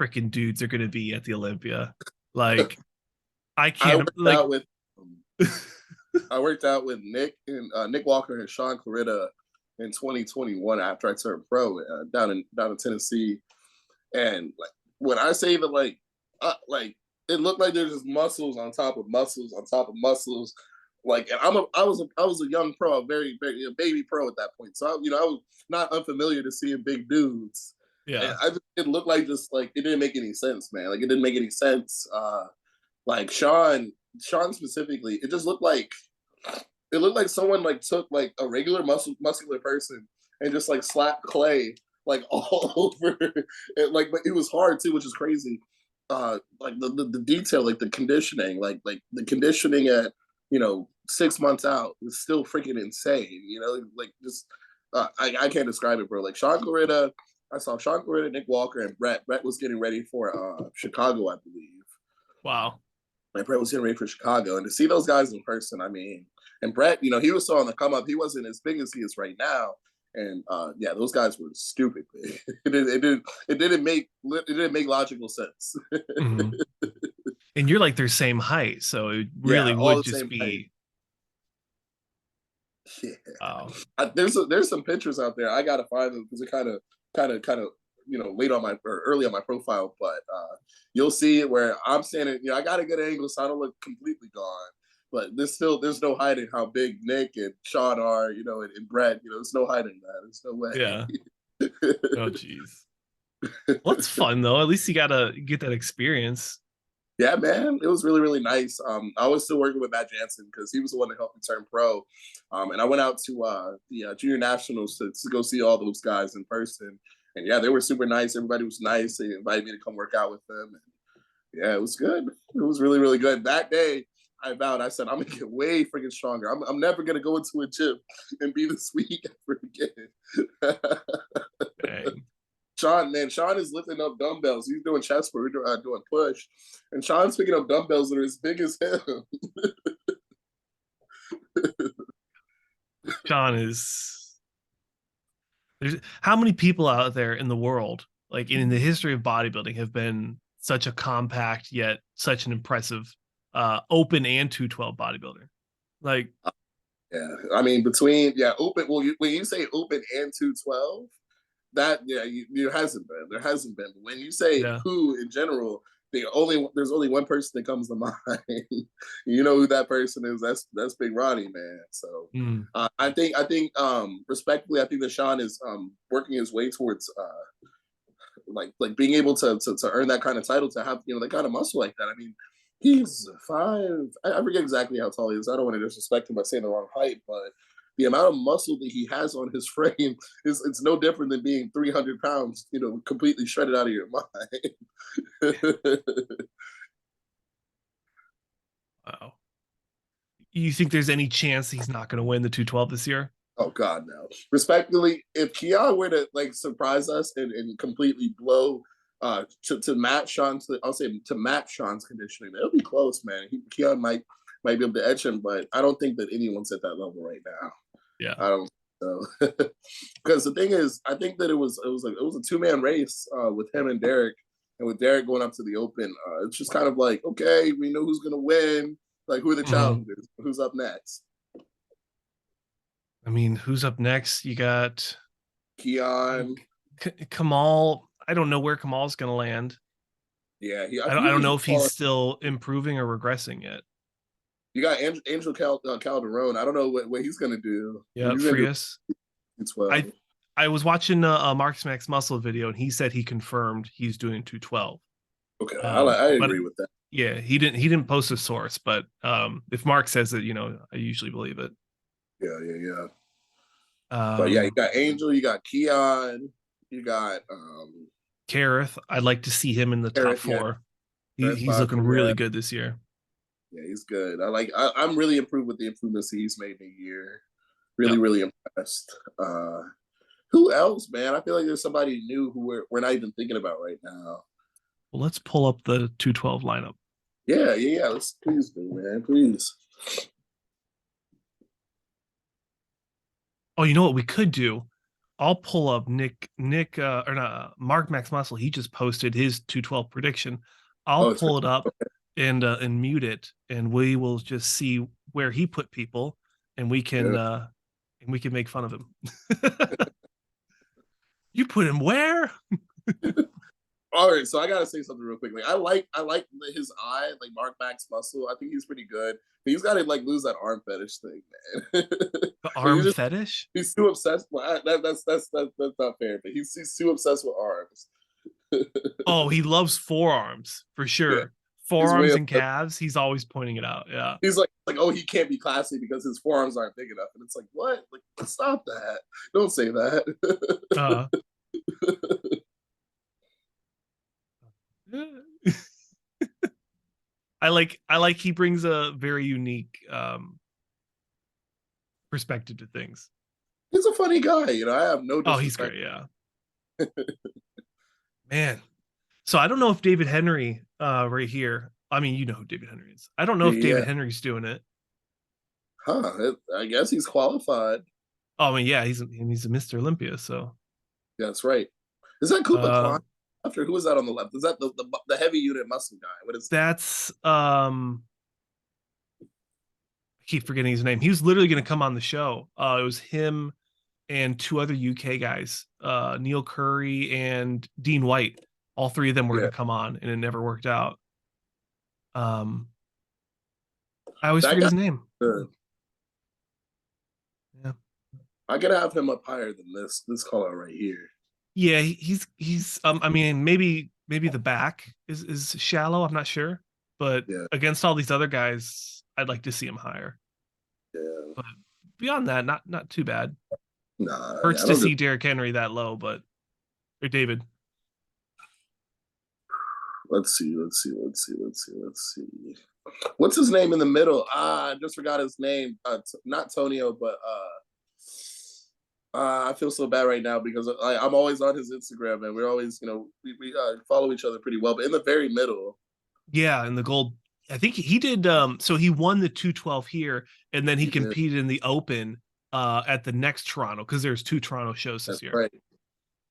freaking dudes are gonna be at the Olympia. Like I can't I worked out with Nick and Nick Walker and Shaun Clarida in 2021 after I turned pro down in Tennessee. And like when I say that like it looked like there's just muscles on top of muscles on top of muscles. Like, and I was a young pro, a very a baby pro at that point. So I was not unfamiliar to seeing big dudes. Yeah. And it looked like just like it didn't make any sense, man. Like it didn't make any sense. Like Shaun specifically, it just looked like someone like took like a regular muscular person and just like slapped clay like all over it. Like, but it was hard too, which is crazy. Like the detail, like the conditioning, like the conditioning at 6 months out is still freaking insane. Like just I can't describe it, bro. Like Shaun Clarida, I saw Shaun Clarida, Nick Walker, and Brant. Brant was getting ready for Chicago, I believe. Wow. And Brant was getting ready for Chicago, and to see those guys in person, I mean, and Brant, he was still on the come up. He wasn't as big as he is right now. And yeah, those guys were stupid. It didn't make logical sense. Mm-hmm. And you're like their same height, so it really would just be height. Yeah. There's some pictures out there. I gotta find them because it kind of late on early on my profile, but you'll see it where I'm standing. I got a good angle so I don't look completely gone. But there's no hiding how big Nick and Shaun are, and Brett. There's no hiding that. There's no way. Yeah. Oh, jeez. Well, it's fun though. At least you gotta get that experience. Yeah, man, it was really, really nice. I was still working with Matt Jansen because he was the one that helped me turn pro. And I went out to the Junior Nationals to go see all those guys in person. And yeah, they were super nice. Everybody was nice. They invited me to come work out with them. And yeah, it was good. It was really, really good. That day, I vowed. I said I'm gonna get way freaking stronger. I'm never gonna go into a gym and be this weak ever again. Dang. Shaun, man, Shaun is lifting up dumbbells. He's doing chest work, doing push, and Shaun's picking up dumbbells that are as big as him. Shaun is. There's how many people out there in the world, like in the history of bodybuilding, have been such a compact yet such an impressive open and 212 bodybuilder. Like, yeah, I mean open. Well, when you say open and 212, that there hasn't been. There hasn't been. When you say yeah, who in general, there's only one person that comes to mind. You know who that person is? That's Big Ronnie, man. So I think respectfully, I think that Shaun is working his way towards like being able to earn that kind of title, to have that kind of muscle like that. I mean, he's I forget exactly how tall he is. I don't want to disrespect him by saying the wrong height, but the amount of muscle that he has on his frame it's no different than being 300 pounds, completely shredded out of your mind. wow. You think there's any chance he's not going to win the 212 this year? Oh God, no. Respectfully, if Keone were to surprise us and completely blow to match Shaun's, I'll say to match Shaun's conditioning, it'll be close, man. Keone might be able to edge him, but I don't think that anyone's at that level right now. Yeah, I don't know. Because the thing is, I think that it was a 2-man race with him and Derek, and with Derek going up to the Open, it's just kind of like, okay, we know who's gonna win. Like, who are the challengers? Who's up next? I mean, who's up next? You got Keone, Kamal. I don't know where Kamal's going to land. Yeah, I don't know if he's still improving or regressing yet. You got Angel Calderon. I don't know what he's gonna do. Yeah, Frias. I was watching a Marx Max Muscle video, and he said he confirmed he's doing 212. Okay, I agree with that. Yeah, he didn't post a source, but if Mark says it, I usually believe it. Yeah. But yeah, you got Angel, you got Keone, you got Kareth. I'd like to see him in the top 4. Yeah. He's looking really good this year. Yeah, he's good. I'm really improved with the improvements he's made in a year. Really impressed. Who else, man? I feel like there's somebody new who we're not even thinking about right now. Well, let's pull up the 212 lineup. Yeah. Let's please do, man. Please. Oh, you know what we could do? I'll pull up Mark Max Muscle. He just posted his 212 prediction. I'll pull it up and mute it, and we will just see where he put people, and we can make fun of him. You put him where? All right, so I gotta say something real quickly. I like his eye, like Mark Max Muscle. I think he's pretty good. But he's got to lose that arm fetish thing, man. The arm fetish? He's too obsessed. Well, that's not fair. But he's too obsessed with arms. Oh, he loves forearms for sure. Yeah. Forearms and calves. He's always pointing it out. Yeah. He's like, oh, he can't be classy because his forearms aren't big enough. And it's like, what? Like, stop that. Don't say that. I like he brings a very unique perspective to things. He's a funny guy, I have no disrespect. Oh, he's great, yeah. Man. So I don't know if David Henry right here. I mean, you know who David Henry is. I don't know if David Henry's doing it. Huh. I guess he's qualified. Oh, I mean, yeah, he's a Mr. Olympia, so. Yeah, that's right. Is that Cooper Klein? After who is that on the left? Is that the heavy unit muscle guy? What is that's I keep forgetting his name. He was literally going to come on the show. It was him and 2 other UK guys, Neil Curry and Dean White. All 3 of them were going to come on, and it never worked out. I always forget his name. Good. Yeah, I gotta have him up higher than this caller right here. Yeah, he's I mean, maybe the back is shallow, I'm not sure, but against all these other guys, I'd like to see him higher. Yeah. But beyond that, not too bad. Nah. Hurts to see Derrick Henry that low, or David. Let's see. What's his name in the middle? I just forgot his name. Not Tonio, but I feel so bad right now because I'm always on his Instagram and we're always, we follow each other pretty well. But in the very middle, Yeah, in the gold. I think he did. So he won the 212 here, and then he competed in the Open at the next Toronto because there's 2 Toronto shows this year. Right,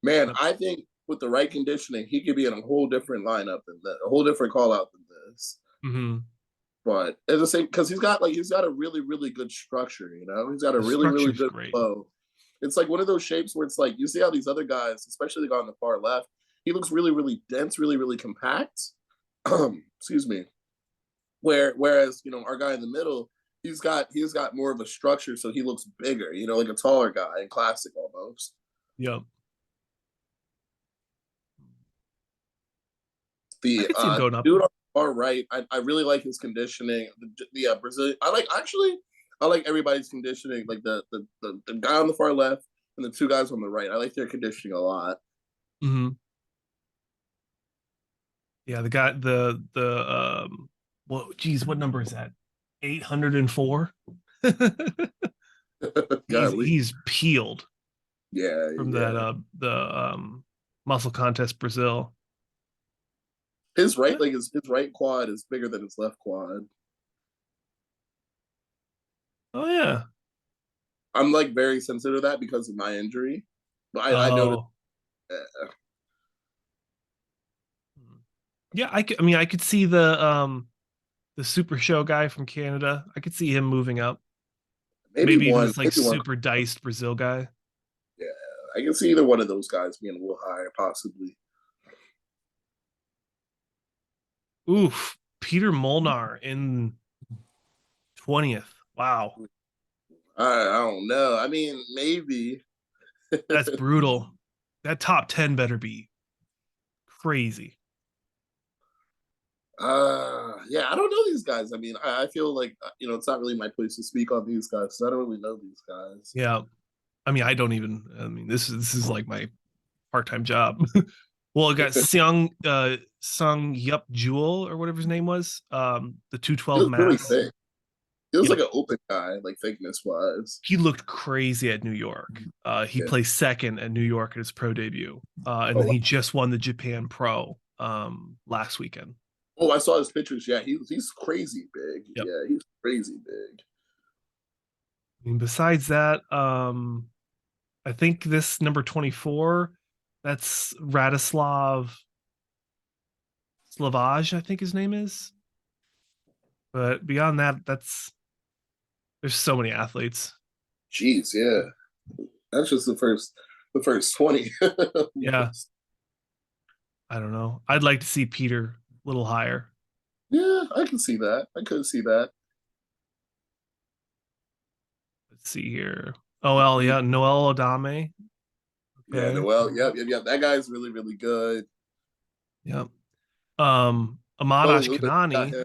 man. I think with the right conditioning, he could be in a whole different lineup than that, a whole different call out than this. Mm-hmm. But at the same, because he's got a really really good structure. He's got a really good flow. It's like one of those shapes where it's like you see how these other guys, especially the guy on the far left, he looks really really dense, really really compact. Excuse me. Whereas our guy in the middle, he's got more of a structure, so he looks bigger. Like a taller guy in classic almost. Yep. The dude on the far right, I really like his conditioning. The Brazilian, I like everybody's conditioning. Like the guy on the far left and the 2 guys on the right. I like their conditioning a lot. Mm-hmm. Yeah, the guy, what number is that? 804. he's peeled. Yeah, from that muscle contest Brazil. His right leg his right quad is bigger than his left quad. Oh yeah. I'm like very sensitive to that because of my injury. But I noticed. Yeah, I could see the Super Show guy from Canada. I could see him moving up. Maybe even this like super diced Brazil guy. Yeah, I can see either one of those guys being a little higher, possibly. Oof, Peter Molnar in 20th. Wow. I don't know. I mean, maybe. That's brutal. That top 10 better be crazy. Yeah, I don't know these guys. I mean, I feel like it's not really my place to speak on these guys because I don't really know these guys. Yeah, I mean, this is like my part-time job. Well, I got Sung Yup Jewel or whatever his name was. The 212 mass. Really thick. He was like an open guy, like thickness wise. He looked crazy at New York. He placed second at New York at his pro debut. And then he just won the Japan Pro last weekend. Oh, I saw his pictures. Yeah, he's crazy big. Yep. Yeah, he's crazy big. And besides that, I think this number 24, that's Radislav Slavage, I think his name is. But beyond that, there's so many athletes. Jeez, yeah. That's just the first 20. Yeah. I don't know. I'd like to see Peter a little higher. Yeah, I can see that. I could see that. Let's see here. Oh, well, yeah, Noel Adame. Okay. Yeah, Noel. Yep. That guy's really, really good. Yep. Ahmad Ashkanani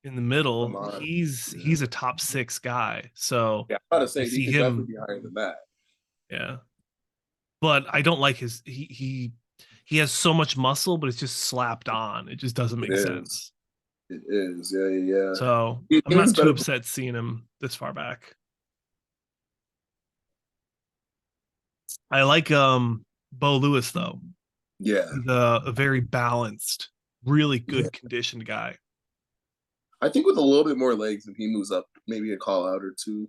in the middle. He's a top 6 guy. So yeah, I'm about to say he could definitely be higher than that. Yeah. But I don't like his he has so much muscle, but it's just slapped on. It just doesn't make sense. It is, yeah. So I'm not too upset seeing him this far back. I like Bo Lewis though. Yeah. He's a very balanced, really good conditioned guy. I think with a little bit more legs, if he moves up, maybe a call out or 2.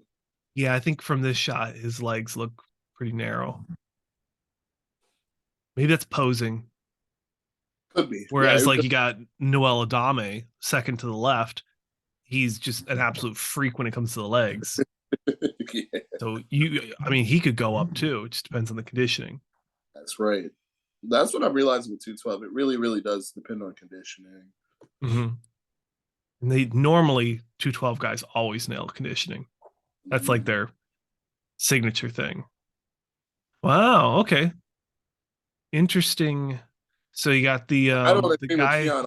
Yeah, I think from this shot, his legs look pretty narrow. Maybe that's posing. Could be. Whereas, you got Noel Adame, second to the left. He's just an absolute freak when it comes to the legs. Yeah. So he could go up too. It just depends on the conditioning. That's right. That's what I'm realizing with 212. It really, really does depend on conditioning. Mm-hmm. And they normally 212 guys always nail conditioning. That's like their signature thing. Wow. Okay. Interesting. So you got the I don't agree guy with Keone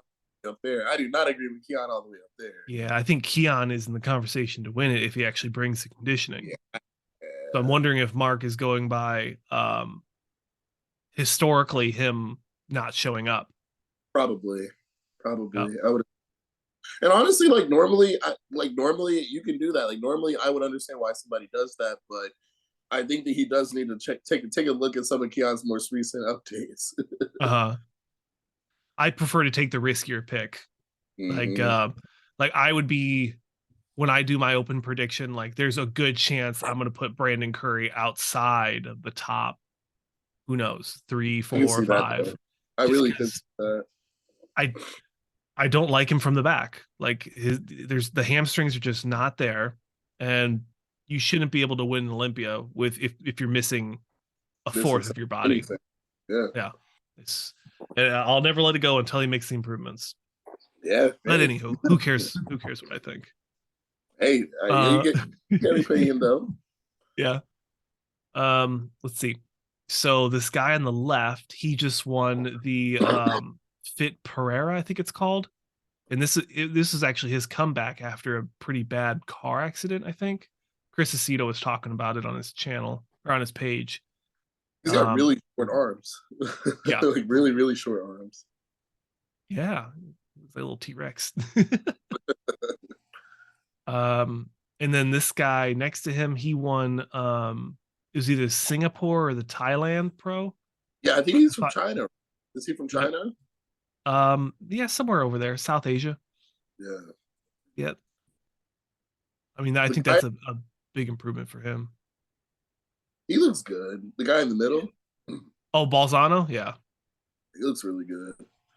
up there. I do not agree with Keone all the way up there. Yeah, I think Keone is in the conversation to win it if he actually brings the conditioning. Yeah. So I'm wondering if Mark is going by historically him not showing up. Probably. Yep. And honestly, normally you can do that. Like normally, I would understand why somebody does that, but I think that he does need to take a look at some of Keone's most recent updates. I prefer to take the riskier pick. Like I would be when I do my open prediction. Like there's a good chance I'm going to put Brandon Curry outside of the top. Who knows? 3, 4, 5. I really could. I don't like him from the back. Like there's the hamstrings are just not there, and you shouldn't be able to win Olympia with if you're missing a fourth of your body. Anything. Yeah. And I'll never let it go until he makes the improvements. Yeah. But anywho, who cares? Who cares what I think? Hey, you get an opinion though. Yeah. Let's see. So this guy on the left, he just won the Fit Pereira, I think it's called. And this is actually his comeback after a pretty bad car accident, I think. Chris Aceto was talking about it on his channel or on his page. He's got really short arms. Yeah. Like really, really short arms. Yeah. He's a little T-Rex. And then this guy next to him, he won it was either Singapore or the Thailand Pro. Yeah, I think he's from China. Is he from China? Yeah, somewhere over there, South Asia. Yeah. Yep. I mean, I think that's a big improvement for him. He looks good. The guy in the middle. Oh, Balzano? Yeah. He looks really good.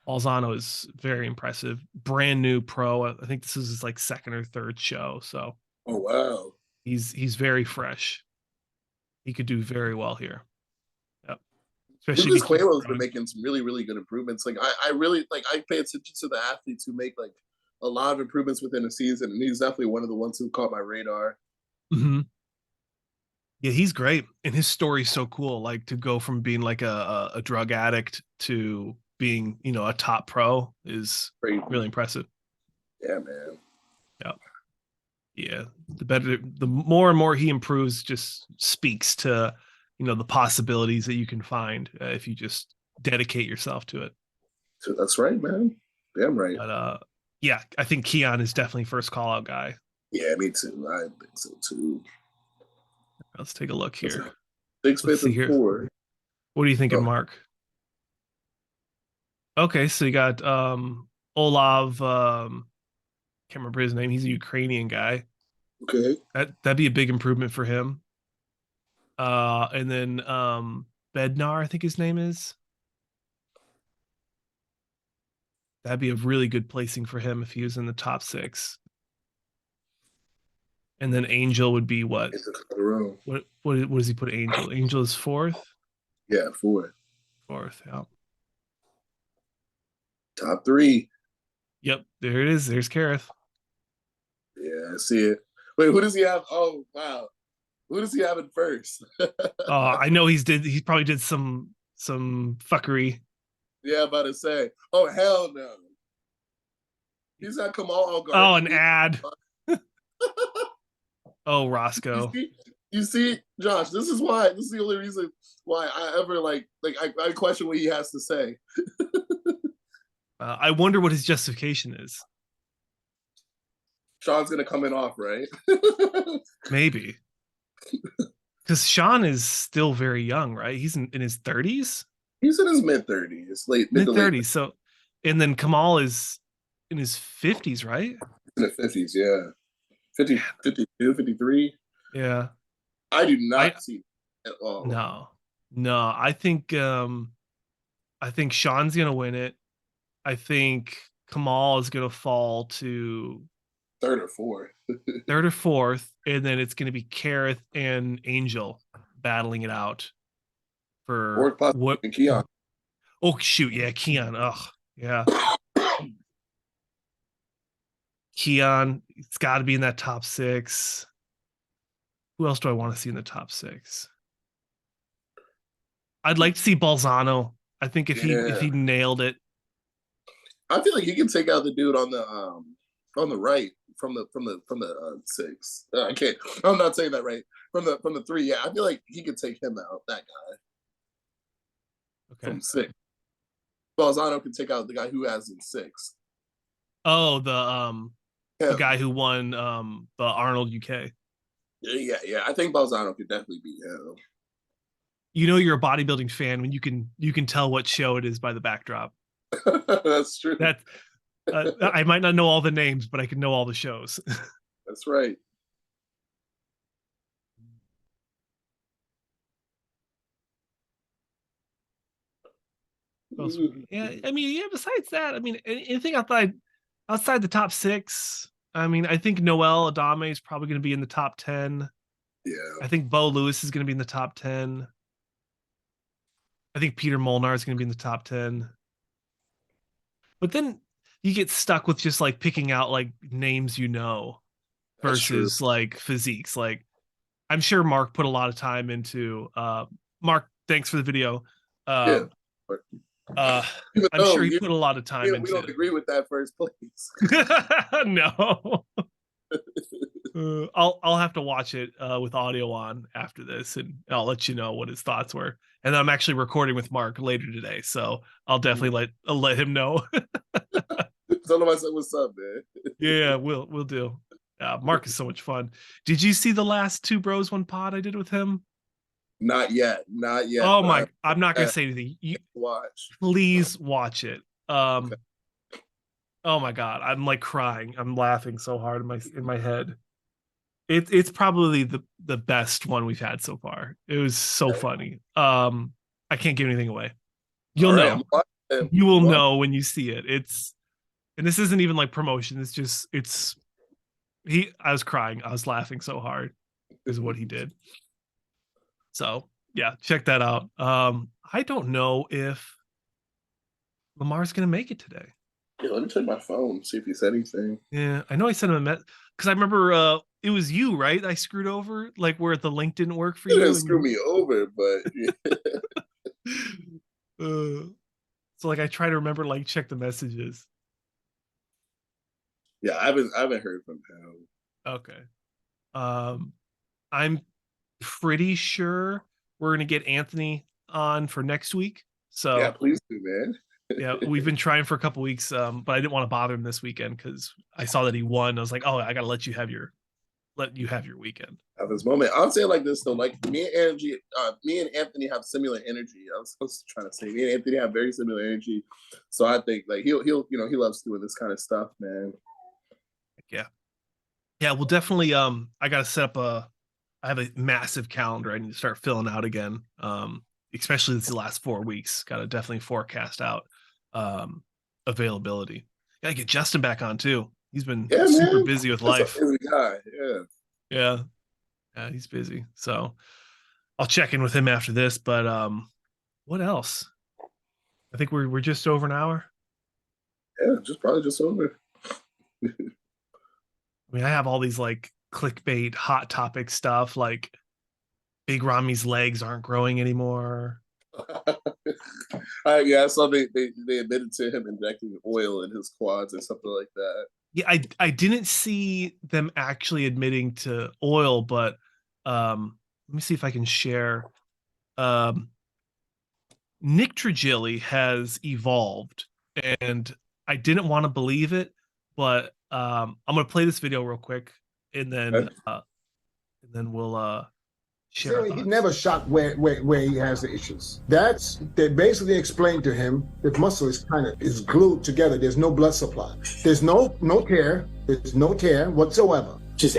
Balzano is very impressive. Brand new pro. I think this is his like second or third show. So oh wow. He's very fresh. He could do very well here. Yep. Especially Lucas Cuelo's been making some really, really good improvements. Like I really like I pay attention to the athletes who make like a lot of improvements within a season, and he's definitely one of the ones who caught my radar. Mm-hmm. Yeah, he's great, and his story's so cool. Like to go from being like a drug addict to being, you know, a top pro is really impressive. Yeah, man. Yeah. Yeah. The more and more he improves, just speaks to, you know, the possibilities that you can find if you just dedicate yourself to it. So that's right, man. Damn right. But yeah, I think Keone is definitely first call out guy. Yeah, me too. I think so too. Let's take a look here. 6th, 5th, and 4th. What are you thinking, Mark? Okay, so you got Olav, can't remember his name. He's a Ukrainian guy. Okay. That'd be a big improvement for him. And then Bednar, I think his name is. That'd be a really good placing for him if he was in the top 6. And then Angel would be what? What does he put Angel? Angel is 4th? Yeah, 4th. 4th, yeah. Top 3. Yep, there it is. There's Kareth. Yeah, I see it. Wait, who does he have? Oh, wow. Who does he have in first? I know he probably did some fuckery. Yeah, I'm about to say. Oh, hell no. He's got Kamal Algar. Oh, an ad. Oh, Roscoe. You see, Josh, this is the only reason why I ever I question what he has to say. I wonder what his justification is. Shaun's gonna come in off, right? Maybe. Because Shaun is still very young, right? He's in his 30s? He's in his mid-30s. Mid-30s. So, and then Kamal is in his 50s, right? In the 50s, yeah. 50, 52, 53. Yeah. I do not see at all. No. I think Shaun's gonna win it. I think Kamal is gonna fall to 3rd or 4th. 3rd or 4th, and then it's gonna be Kareth and Angel battling it out for what Keone. Oh shoot, yeah, Keone. Oh, yeah. Keone, it's got to be in that top 6. Who else do I want to see in the top 6? I'd like to see Balzano. I think if he nailed it, I feel like he can take out the dude on the right from the 6. I can't. I'm not saying that right. From the 3, yeah. I feel like he could take him out. That guy. Okay. From 6. Balzano can take out the guy who has in 6. Oh, the guy who won the Arnold UK. Yeah. I think Bolzano could definitely beat him. You know you're a bodybuilding fan when you can tell what show it is by the backdrop. That's true. That I might not know all the names, but I can know all the shows. That's right. Yeah, I mean, yeah. Besides that, I mean, anything outside the top 6. I mean, I think Noel Adame is probably going to be in the top 10. Yeah. I think Bo Lewis is going to be in the top 10. I think Peter Molnar is going to be in the top 10. But then you get stuck with just like picking out like names versus like physiques. Like I'm sure Mark put a lot of time into Mark, thanks for the video. I'm sure he put a lot of time into. We don't agree with that first place. No. I'll have to watch it with audio on after this, and I'll let you know what his thoughts were. And then I'm actually recording with Mark later today, so I'll definitely let him know. Tell him I said what's up, man. Yeah, we'll do. Mark is so much fun. Did you see the last 2 Bros 1 Pod I did with him? Not yet. Oh my! I'm not gonna say anything. Please watch it. Okay. Oh my God, I'm like crying. I'm laughing so hard in my head. It's probably the best one we've had so far. It was so funny. I can't give anything away. You'll know. You will know when you see it. And this isn't even like promotion. I was crying. I was laughing so hard is what he did. So yeah, check that out. I don't know if Lamar's gonna make it today. Yeah, let me check my phone, see if he said anything. Yeah, I know I sent him a message because I remember it was you, right? I screwed over, like where the link didn't work for you. Didn't screw me over, but so like I try to remember, like check the messages. Yeah, I haven't heard from him. Okay. I'm pretty sure we're gonna get Anthony on for next week. So yeah, please do, man. Yeah, we've been trying for a couple weeks, but I didn't want to bother him this weekend because I saw that he won. I was like, oh, I gotta let you have your weekend. At this moment, I'll say it like this though: like me and Anthony have similar energy. I was trying to say, me and Anthony have very similar energy, so I think like he'll he loves doing this kind of stuff, man. Yeah, well, definitely. I gotta set up I have a massive calendar I need to start filling out again. Especially these last 4 weeks, got to definitely forecast out availability. Got to get Justin back on too. He's been super busy with life. That's a busy guy. Yeah, he's busy. So I'll check in with him after this. But what else? I think we're just over an hour. Yeah, probably just over. I mean, I have all these like clickbait hot topic stuff like Big Ramy's legs aren't growing anymore. Yeah, I saw they admitted to him injecting oil in his quads or something like that. Yeah, I didn't see them actually admitting to oil, but let me see if I can share. Nick Trigilli has evolved, and I didn't want to believe it, but I'm gonna play this video real quick, and then we'll share. He never shot where he has the issues. They basically explained to him that muscle is glued together. There's no blood supply. There's no tear. There's no tear whatsoever. Just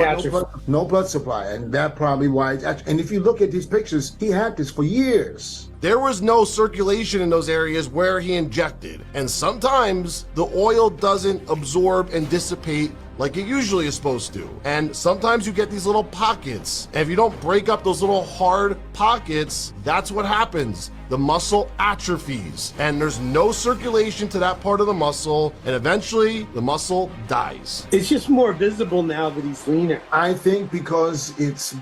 no blood supply, and that probably why. And if you look at these pictures, he had this for years. There was no circulation in those areas where he injected, and sometimes the oil doesn't absorb and dissipate like it usually is supposed to. And sometimes you get these little pockets. And if you don't break up those little hard pockets, that's what happens. The muscle atrophies, and there's no circulation to that part of the muscle, and eventually the muscle dies. It's just more visible now that he's leaner. I think because there's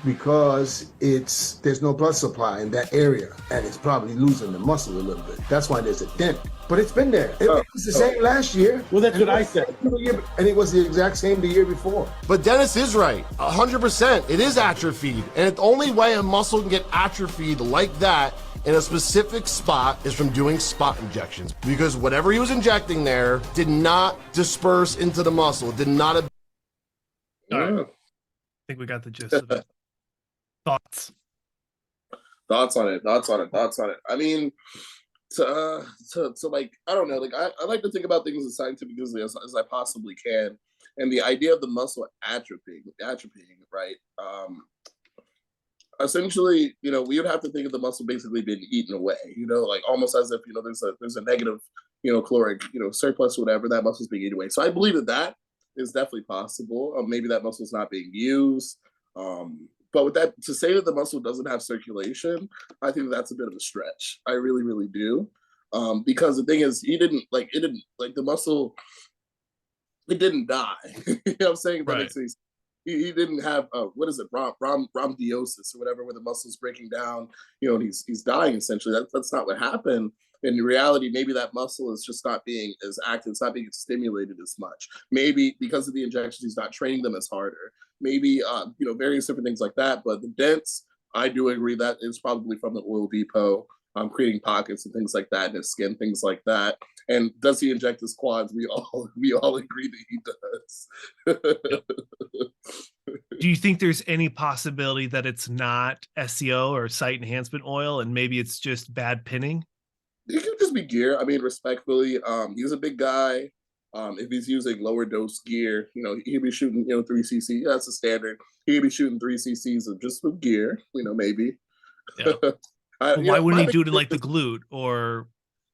no blood supply in that area, and it's probably losing the muscle a little bit. That's why there's a dent. But it's been there. It was the same last year. Well, that's what I said. And it was the exact same the year before. But Dennis is right, 100%. It is atrophied. And the only way a muscle can get atrophied like that in a specific spot is from doing spot injections, because whatever he was injecting there did not disperse into the muscle. It did not. All right. I think we got the gist of it. Thoughts on it. I mean, to like, I don't know, like I like to think about things as scientifically as I possibly can. And the idea of the muscle atrophying, right? Essentially, you know, we would have to think of the muscle basically being eaten away, you know, like almost as if, you know, there's a negative, you know, caloric, you know, surplus, whatever, that muscle's being eaten away. So I believe that is definitely possible. Maybe that muscle's not being used. But with that, to say that the muscle doesn't have circulation, I think that's a bit of a stretch. I really, really do. Because the thing is, the muscle, it didn't die. You know what I'm saying? Right. He didn't have, what is it, rhamdiosis or whatever, where the muscle's breaking down, you know, and he's dying essentially. That's not what happened. In reality, maybe that muscle is just not being as active, it's not being stimulated as much. Maybe because of the injections, he's not training them as harder. Maybe, you know, various different things like that. But the dents, I do agree that is probably from the oil depot, creating pockets and things like that in his skin, things like that. And does he inject his quads? We all agree that he does. Yep. Do you think there's any possibility that it's not SEO or site enhancement oil, and maybe it's just bad pinning? It could just be gear. I mean, respectfully, he's a big guy. If he's using lower dose gear, you know, he'd be shooting, you know, 3cc. That's a standard. He'd be shooting 3cc's of just with gear, you know, maybe. Yeah. Why wouldn't he do it in like the glute, or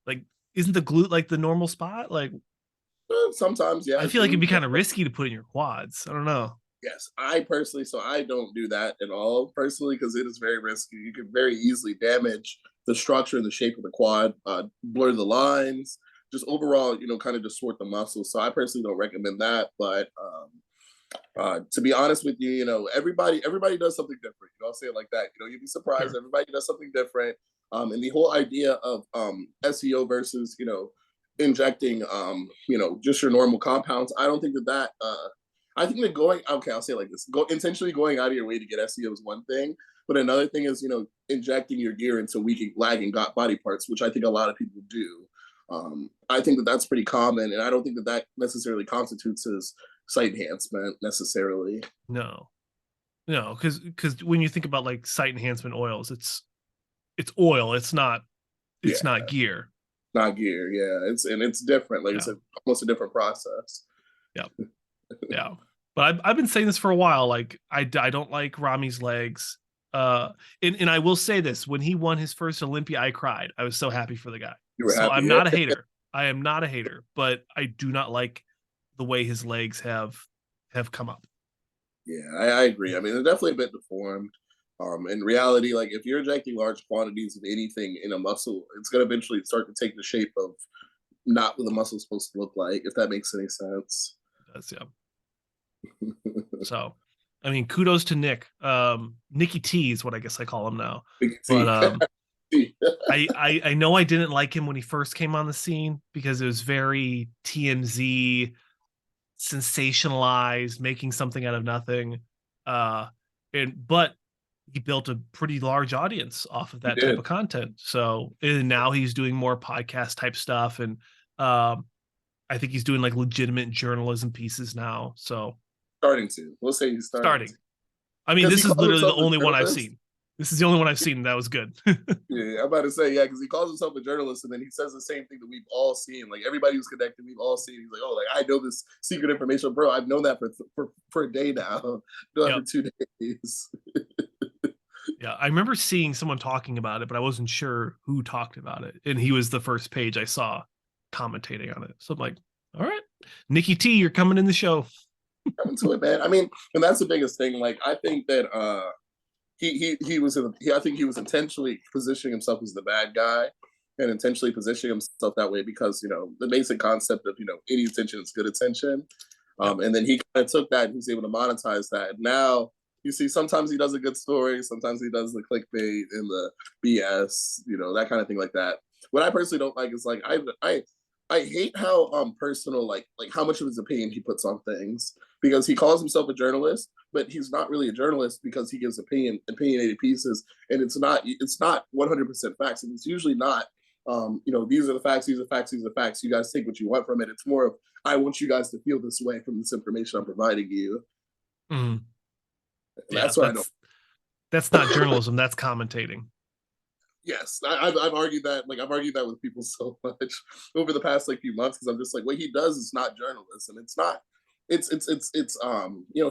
like, isn't the glute like the normal spot? Like, sometimes, yeah. I feel like it'd be kind of risky to put in your quads. I don't know. Yes, I don't do that at all personally, because it is very risky. You could very easily damage the structure and the shape of the quad, blur the lines, just overall, you know, kind of distort the muscle. So I personally don't recommend that. But to be honest with you, you know, everybody does something different. You know, I'll say it like that. You know, you'd be surprised. Sure. Everybody does something different. And the whole idea of SEO versus, you know, injecting, you know, just your normal compounds, I don't think that I think that I'll say it like this, intentionally going out of your way to get SEO is one thing, but another thing is, you know, injecting your gear into weak, lagging body parts, which I think a lot of people do. I think that that's pretty common, and I don't think that necessarily constitutes as site enhancement necessarily. No, because when you think about like site enhancement oils, it's oil. It's not gear. Not gear, yeah. It's different. Like, it's almost a different process. Yeah. Yeah. But I've been saying this for a while. Like, I don't like Ramy's legs. And I will say this: when he won his first Olympia, I cried. I was so happy for the guy. You were so happy. I'm not a hater. I am not a hater, but I do not like the way his legs have come up. Yeah, I agree. I mean, they're definitely a bit deformed. In reality, like, if you're injecting large quantities of anything in a muscle, it's going to eventually start to take the shape of not what the muscle is supposed to look like, if that makes any sense. It does, yeah. So, I mean, kudos to Nick. NickyT is what I guess I call him now. But I know I didn't like him when he first came on the scene because it was very TMZ, sensationalized, making something out of nothing. But he built a pretty large audience off of that type of content. So, and now he's doing more podcast type stuff, and I think he's doing like legitimate journalism pieces now. So we'll say he's starting. I mean, this is literally the only one I've seen. This is the only one I've seen that was good. Yeah, I'm about to say, because he calls himself a journalist, and then he says the same thing that we've all seen. Like, everybody who's connected, we've all seen. He's like, oh, like, I know this secret information, bro. I've known that for a day now, for 2 days. Yeah, I remember seeing someone talking about it, but I wasn't sure who talked about it. And he was the first page I saw commentating on it. So I'm like, all right, NickyT, you're coming in the show. Coming to it, man. I mean, and that's the biggest thing. Like, I think that he was intentionally positioning himself as the bad guy, and intentionally positioning himself that way because, you know, the basic concept of, you know, any attention is good attention. And then he kind of took that and he was able to monetize that. And now you see, sometimes he does a good story, sometimes he does the clickbait and the BS, you know, that kind of thing like that. What I personally don't like is, like, I I hate how personal, like how much of his opinion he puts on things, because he calls himself a journalist, but he's not really a journalist because he gives opinionated pieces, and it's not 100% facts, and it's usually not. These are the facts, these are facts, these are facts. You guys take what you want from it. It's more of, I want you guys to feel this way from this information I'm providing you. Mm. That's why I don't. That's not journalism. That's commentating. Yes, I've argued that. Like, I've argued that with people so much over the past few months, because I'm just like, what he does is not journalism. It's not. It's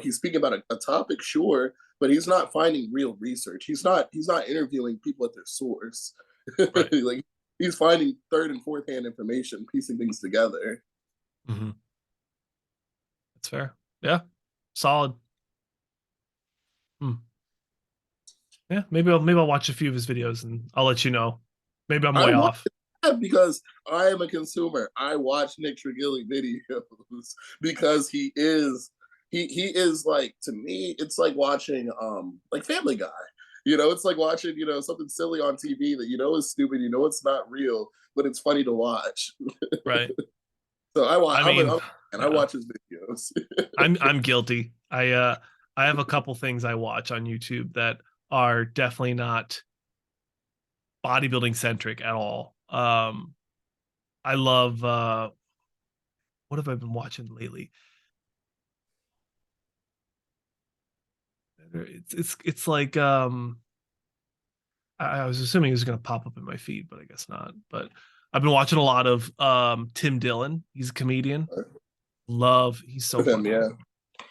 he's speaking about a topic, sure, but he's not finding real research. He's not interviewing people at their source. Right. Like, he's finding third and fourth hand information, piecing things together. Mm-hmm. That's fair. Yeah, solid. Yeah, maybe I'll watch a few of his videos and I'll let you know. Maybe I'm way off. Because I am a consumer. I watch Nick Trigilli videos because he is like, to me, it's like watching like Family Guy. It's like watching, something silly on TV that is stupid, it's not real, but it's funny to watch. Right. So I watch his videos. I'm guilty. I have a couple things I watch on YouTube that are definitely not bodybuilding centric at all. I love what have I been watching lately? It's like I was assuming it was going to pop up in my feed, but I guess not. But I've been watching a lot of Tim Dillon. He's a comedian. He's so funny.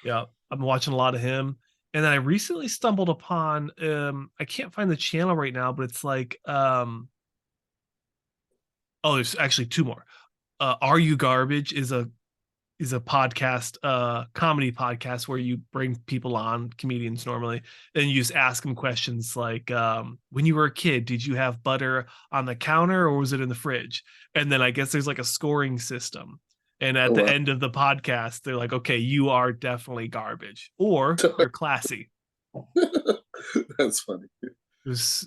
Yeah. I've been watching a lot of him. And then I recently stumbled upon I can't find the channel right now, but it's like there's actually two more. Are You Garbage is a podcast, comedy podcast where you bring people on, comedians normally, and you just ask them questions like, when you were a kid, did you have butter on the counter or was it in the fridge? And then I guess there's like a scoring system. And at the end of the podcast, they're like, okay, you are definitely garbage or you're classy. That's funny. So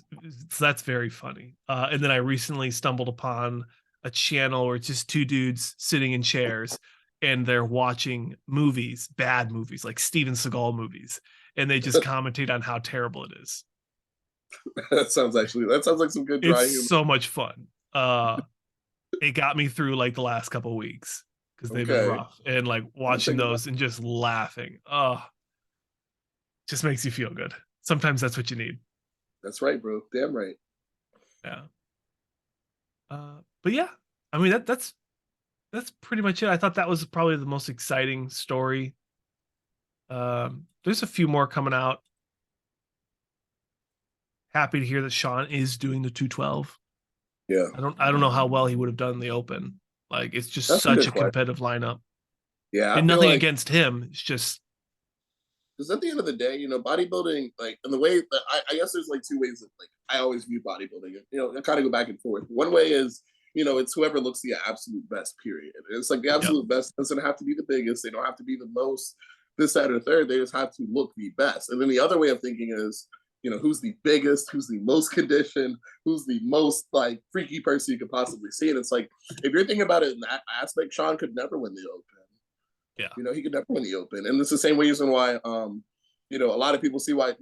that's very funny. And then I recently stumbled upon a channel where it's just two dudes sitting in chairs and they're watching movies, bad movies, like Steven Seagal movies. And they just commentate on how terrible it is. That sounds like some good dry humor. It's so much fun. It got me through like the last couple of weeks because they've been rough, and like watching those and just laughing. Just makes you feel good. Sometimes that's what you need. That's right, bro. Damn right. Yeah. But yeah, I mean that's pretty much it. I thought that was probably the most exciting story. There's a few more coming out. Happy to hear that Shaun is doing the 212. Yeah. I don't know how well he would have done in the open. Like, it's just such a competitive lineup. Yeah. And nothing against him. It's just, because at the end of the day, bodybuilding, like, in the way that I guess there's like two ways that like I always view bodybuilding. I kind of go back and forth. One way is, it's whoever looks the absolute best, period. And it's like the absolute best doesn't have to be the biggest. They don't have to be the most this, that, or third. They just have to look the best. And then the other way of thinking is, who's the biggest, who's the most conditioned, who's the most like freaky person you could possibly see. And it's like, if you're thinking about it in that aspect, Shaun could never win the open. Yeah. He could never win the open. And it's the same reason why, a lot of people see why,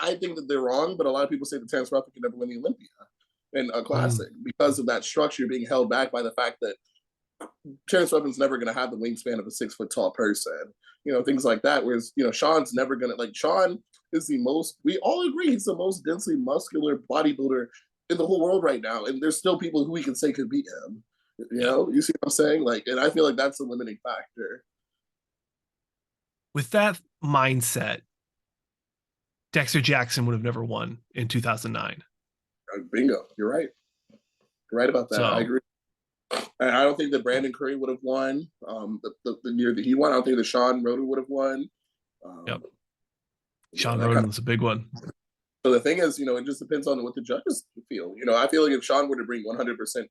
I think that they're wrong, but a lot of people say that Terrence Ruffin could never win the Olympia in a classic because of that structure being held back by the fact that Terrence Ruffin's never going to have the wingspan of a 6 foot tall person, things like that. Whereas, Shaun's never going to, like, Shaun is we all agree he's the most densely muscular bodybuilder in the whole world right now. And there's still people who we can say could beat him. You see what I'm saying? Like, and I feel like that's a limiting factor. With that mindset, Dexter Jackson would have never won in 2009. Bingo. You're right. You're right about that. So, I agree. And I don't think that Brandon Curry would have won the year that he won. I don't think that Shaun Rhoden would have won. Shaun Rhoden was a big one. So the thing is, it just depends on what the judges feel. I feel like if Shaun were to bring 100%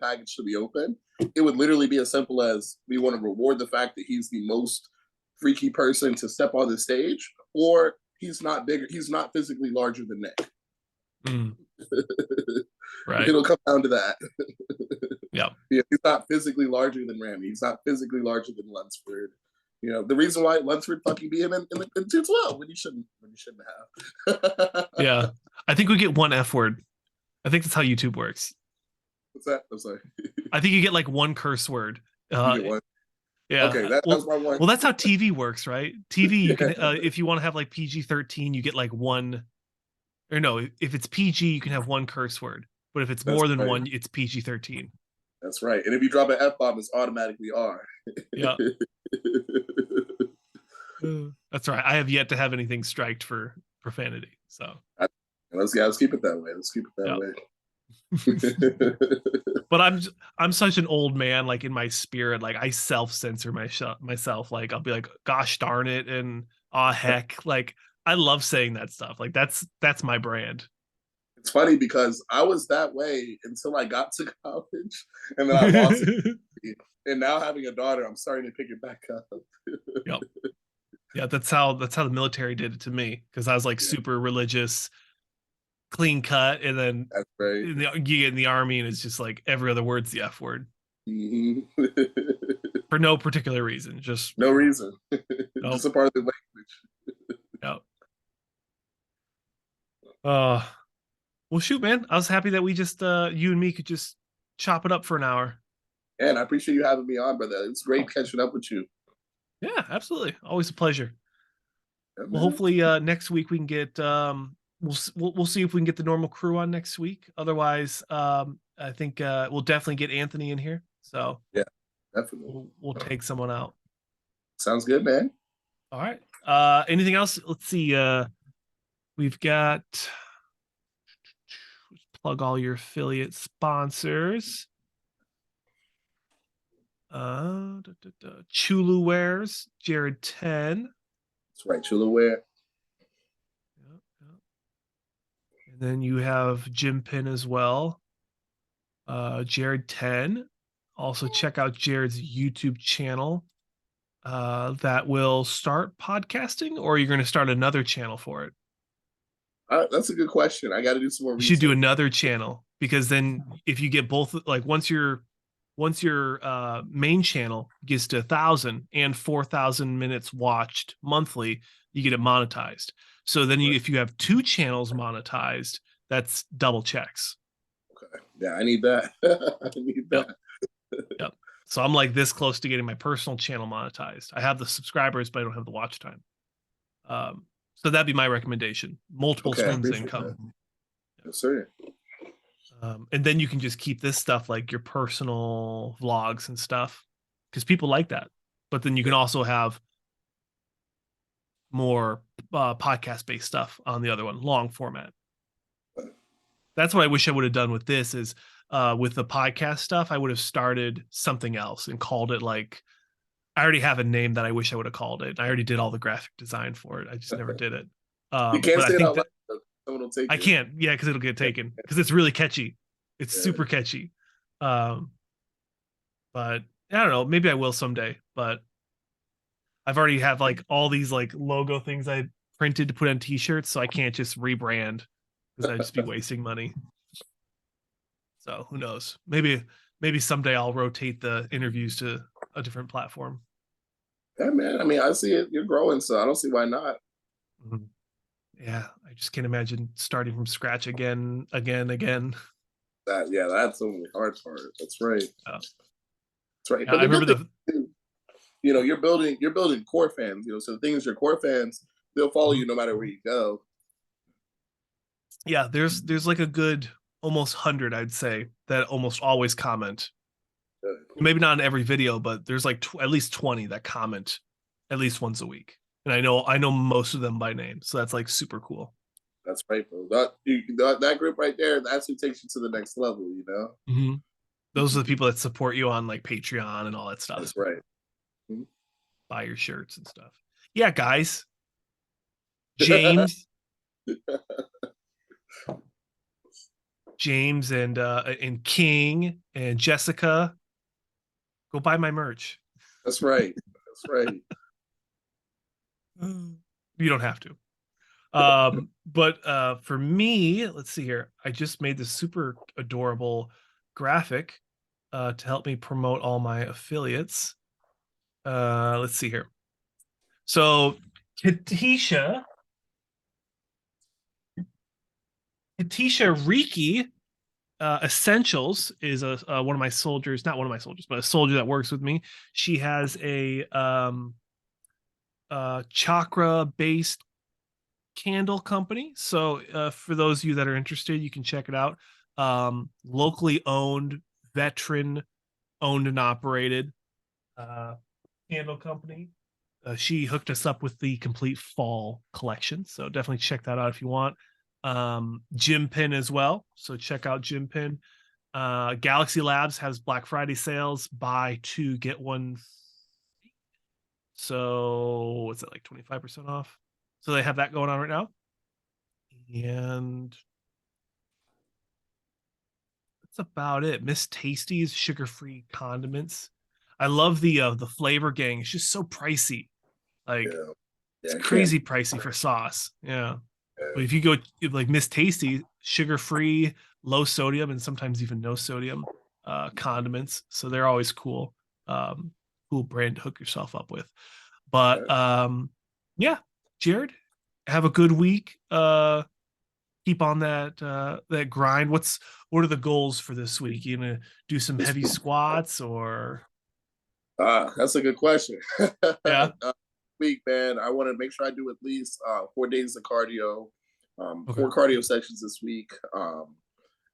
package to the open, it would literally be as simple as we want to reward the fact that he's the most freaky person to step on the stage, or he's not bigger, he's not physically larger than Nick. Right. It'll come down to that. Yeah. Yeah, he's not physically larger than Ramy. He's not physically larger than Lunsford. You know, the reason why Lunsford fucking beat him in 212 when he shouldn't have. Yeah. I think we get one F word. I think that's how YouTube works. What's that? I'm sorry. I think you get like one curse word. You get one? Yeah. Okay, that's my one. Well, that's how TV works, right? TV, you can if you want to have like PG-13, you get like one. Or no, if it's PG, you can have one curse word. But if it's more than one, it's PG-13. That's right. And if you drop an F-bomb, it's automatically R. Yeah. That's right. I have yet to have anything striked for profanity. So let's keep it that way. Let's keep it that way. But I'm such an old man, like in my spirit, like I self-censor myself. Like I'll be like, gosh darn it, and aw heck. Like I love saying that stuff. Like that's my brand. It's funny because I was that way until I got to college, and then I lost it. And now having a daughter, I'm starting to pick it back up. Yep. Yeah, that's how the military did it to me, because I was like super religious, clean cut, and then that's right. You get in the army and it's just like every other word's the F word. Mm-hmm. For no particular reason, just no reason. Nope. Just a part of the language. Yep. Well, shoot, man. I was happy that we just you and me could just chop it up for an hour. And I appreciate you having me on, brother. It's great catching up with you. Yeah, absolutely. Always a pleasure. Yeah, well, hopefully next week we can get we'll see if we can get the normal crew on next week. Otherwise, I think we'll definitely get Anthony in here. So yeah, definitely. We'll take someone out. Sounds good, man. All right. Anything else? Let's see. We've got plug all your affiliate sponsors. Chulu Wears, Jared 10. That's right, Chulu Wear. Yep. And then you have Jim Pin as well. Jared 10. Also check out Jared's YouTube channel. That will start podcasting, or you're going to start another channel for it? That's a good question. I got to do some more research. You should do another channel, because then if you get both, like once your main channel gets to 1,000 and 4,000 minutes watched monthly, you get it monetized. So then if you have two channels monetized, that's double checks. Okay. Yeah, I need that. I need that. Yep. So I'm like this close to getting my personal channel monetized. I have the subscribers, but I don't have the watch time. So that'd be my recommendation. Multiple streams of income. That. Yes, sir. And then you can just keep this stuff like your personal vlogs and stuff, because people like that. But then you can also have more podcast-based stuff on the other one, long format. That's what I wish I would have done with this is with the podcast stuff, I would have started something else and called it like, I already have a name that I wish I would have called it. I already did all the graphic design for it. I just never did it. You can't say it out loud. Someone will take I can't. Yeah, because it'll get taken. Because it's really catchy. It's super catchy. But I don't know. Maybe I will someday. But I've already have like all these like logo things I printed to put on T-shirts, so I can't just rebrand because I'd just be wasting money. So who knows? Maybe someday I'll rotate the interviews to a different platform. Yeah, man. I mean, I see it. You're growing, so I don't see why not. Mm-hmm. Yeah, I just can't imagine starting from scratch again. That's the only hard part. That's right. That's right. Yeah, I remember you're building core fans. So the thing is, your core fans, they'll follow you no matter where you go. Yeah, there's like a good almost 100, I'd say, that almost always comment. Maybe not in every video, but there's like at least 20 that comment at least once a week. And I know most of them by name. So that's like super cool. That's right, bro. That group right there, that's who takes you to the next level, Mm-hmm. Those are the people that support you on like Patreon and all that stuff. That's right. Mm-hmm. Buy your shirts and stuff. Yeah, guys. James. James and King and Jessica, go buy my merch. That's right. That's right. You don't have to. But for me, let's see here. I just made this super adorable graphic to help me promote all my affiliates. Let's see here. So Katisha Riki Essentials is one of my soldiers, not one of my soldiers, but a soldier that works with me. She has a chakra based candle company. So for those of you that are interested, you can check it out. Locally owned, veteran owned and operated candle company. She hooked us up with the complete fall collection, so definitely check that out if you want. Gym Pin as well, so check out Gym Pin. Galaxy Labs has Black Friday sales, buy two get one free. So what's it, like 25% off? So they have that going on right now. And that's about it. Miss Tasty's sugar-free condiments. I love the flavor gang. It's just so pricey. Like it's crazy pricey for sauce. Yeah. But if you go like Miss Tasty, sugar-free, low sodium, and sometimes even no sodium condiments. So they're always cool. Cool brand to hook yourself up with. But yeah, Jared, have a good week. Keep on that grind. What are the goals for this week? You gonna do some heavy squats or? That's a good question. Yeah. Week, man, I want to make sure I do at least 4 days of cardio, 4 cardio sessions this week,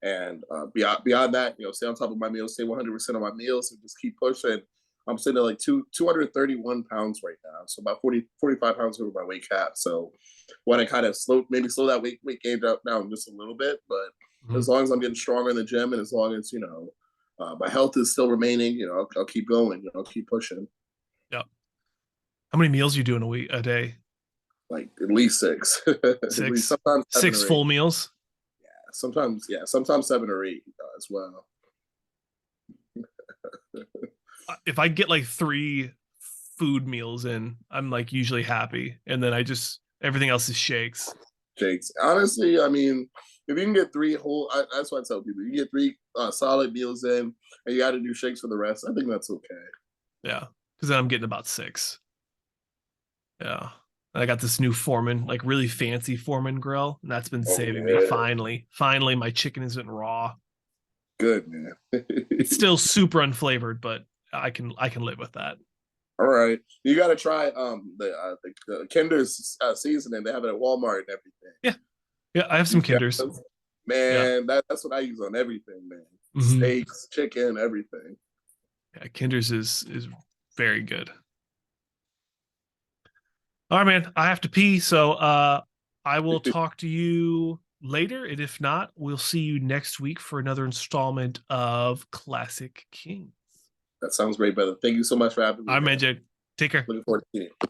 and beyond that, stay on top of my meals, stay 100% on my meals, and just keep pushing. I'm sitting at like 231 pounds right now, so about 45 pounds over my weight cap. So want to kind of slow that weight gain down just a little bit, but as long as I'm getting stronger in the gym, and as long as my health is still remaining, I'll keep going. I'll keep pushing. Yep. How many meals you do in a day? Like at least 6. 6. At least sometimes 6 full meals. Yeah, sometimes 7 or 8 as well. If I get like 3 food meals in, I'm like usually happy, and then everything else is shakes. Honestly, I mean, if you can get 3 whole, that's what I tell people. You get 3 solid meals in, and you got to do shakes for the rest. I think that's okay. Yeah, because then I'm getting about 6. Yeah, I got this new Foreman, like really fancy Foreman grill, and that's been saving me. Finally, my chicken isn't raw. Good, man. It's still super unflavored, but I can live with that. All right, you got to try the Kinder's seasoning. They have it at Walmart and everything. Yeah, I have some Kinders. Man, that's what I use on everything, man. Steaks, chicken, everything. Yeah, Kinder's is very good. All right, man. I have to pee, so I will talk to you later, and if not, we'll see you next week for another installment of Classic Kings. That sounds great, brother. Thank you so much for having me. All right, man, Jake. Take care. Looking forward to seeing you.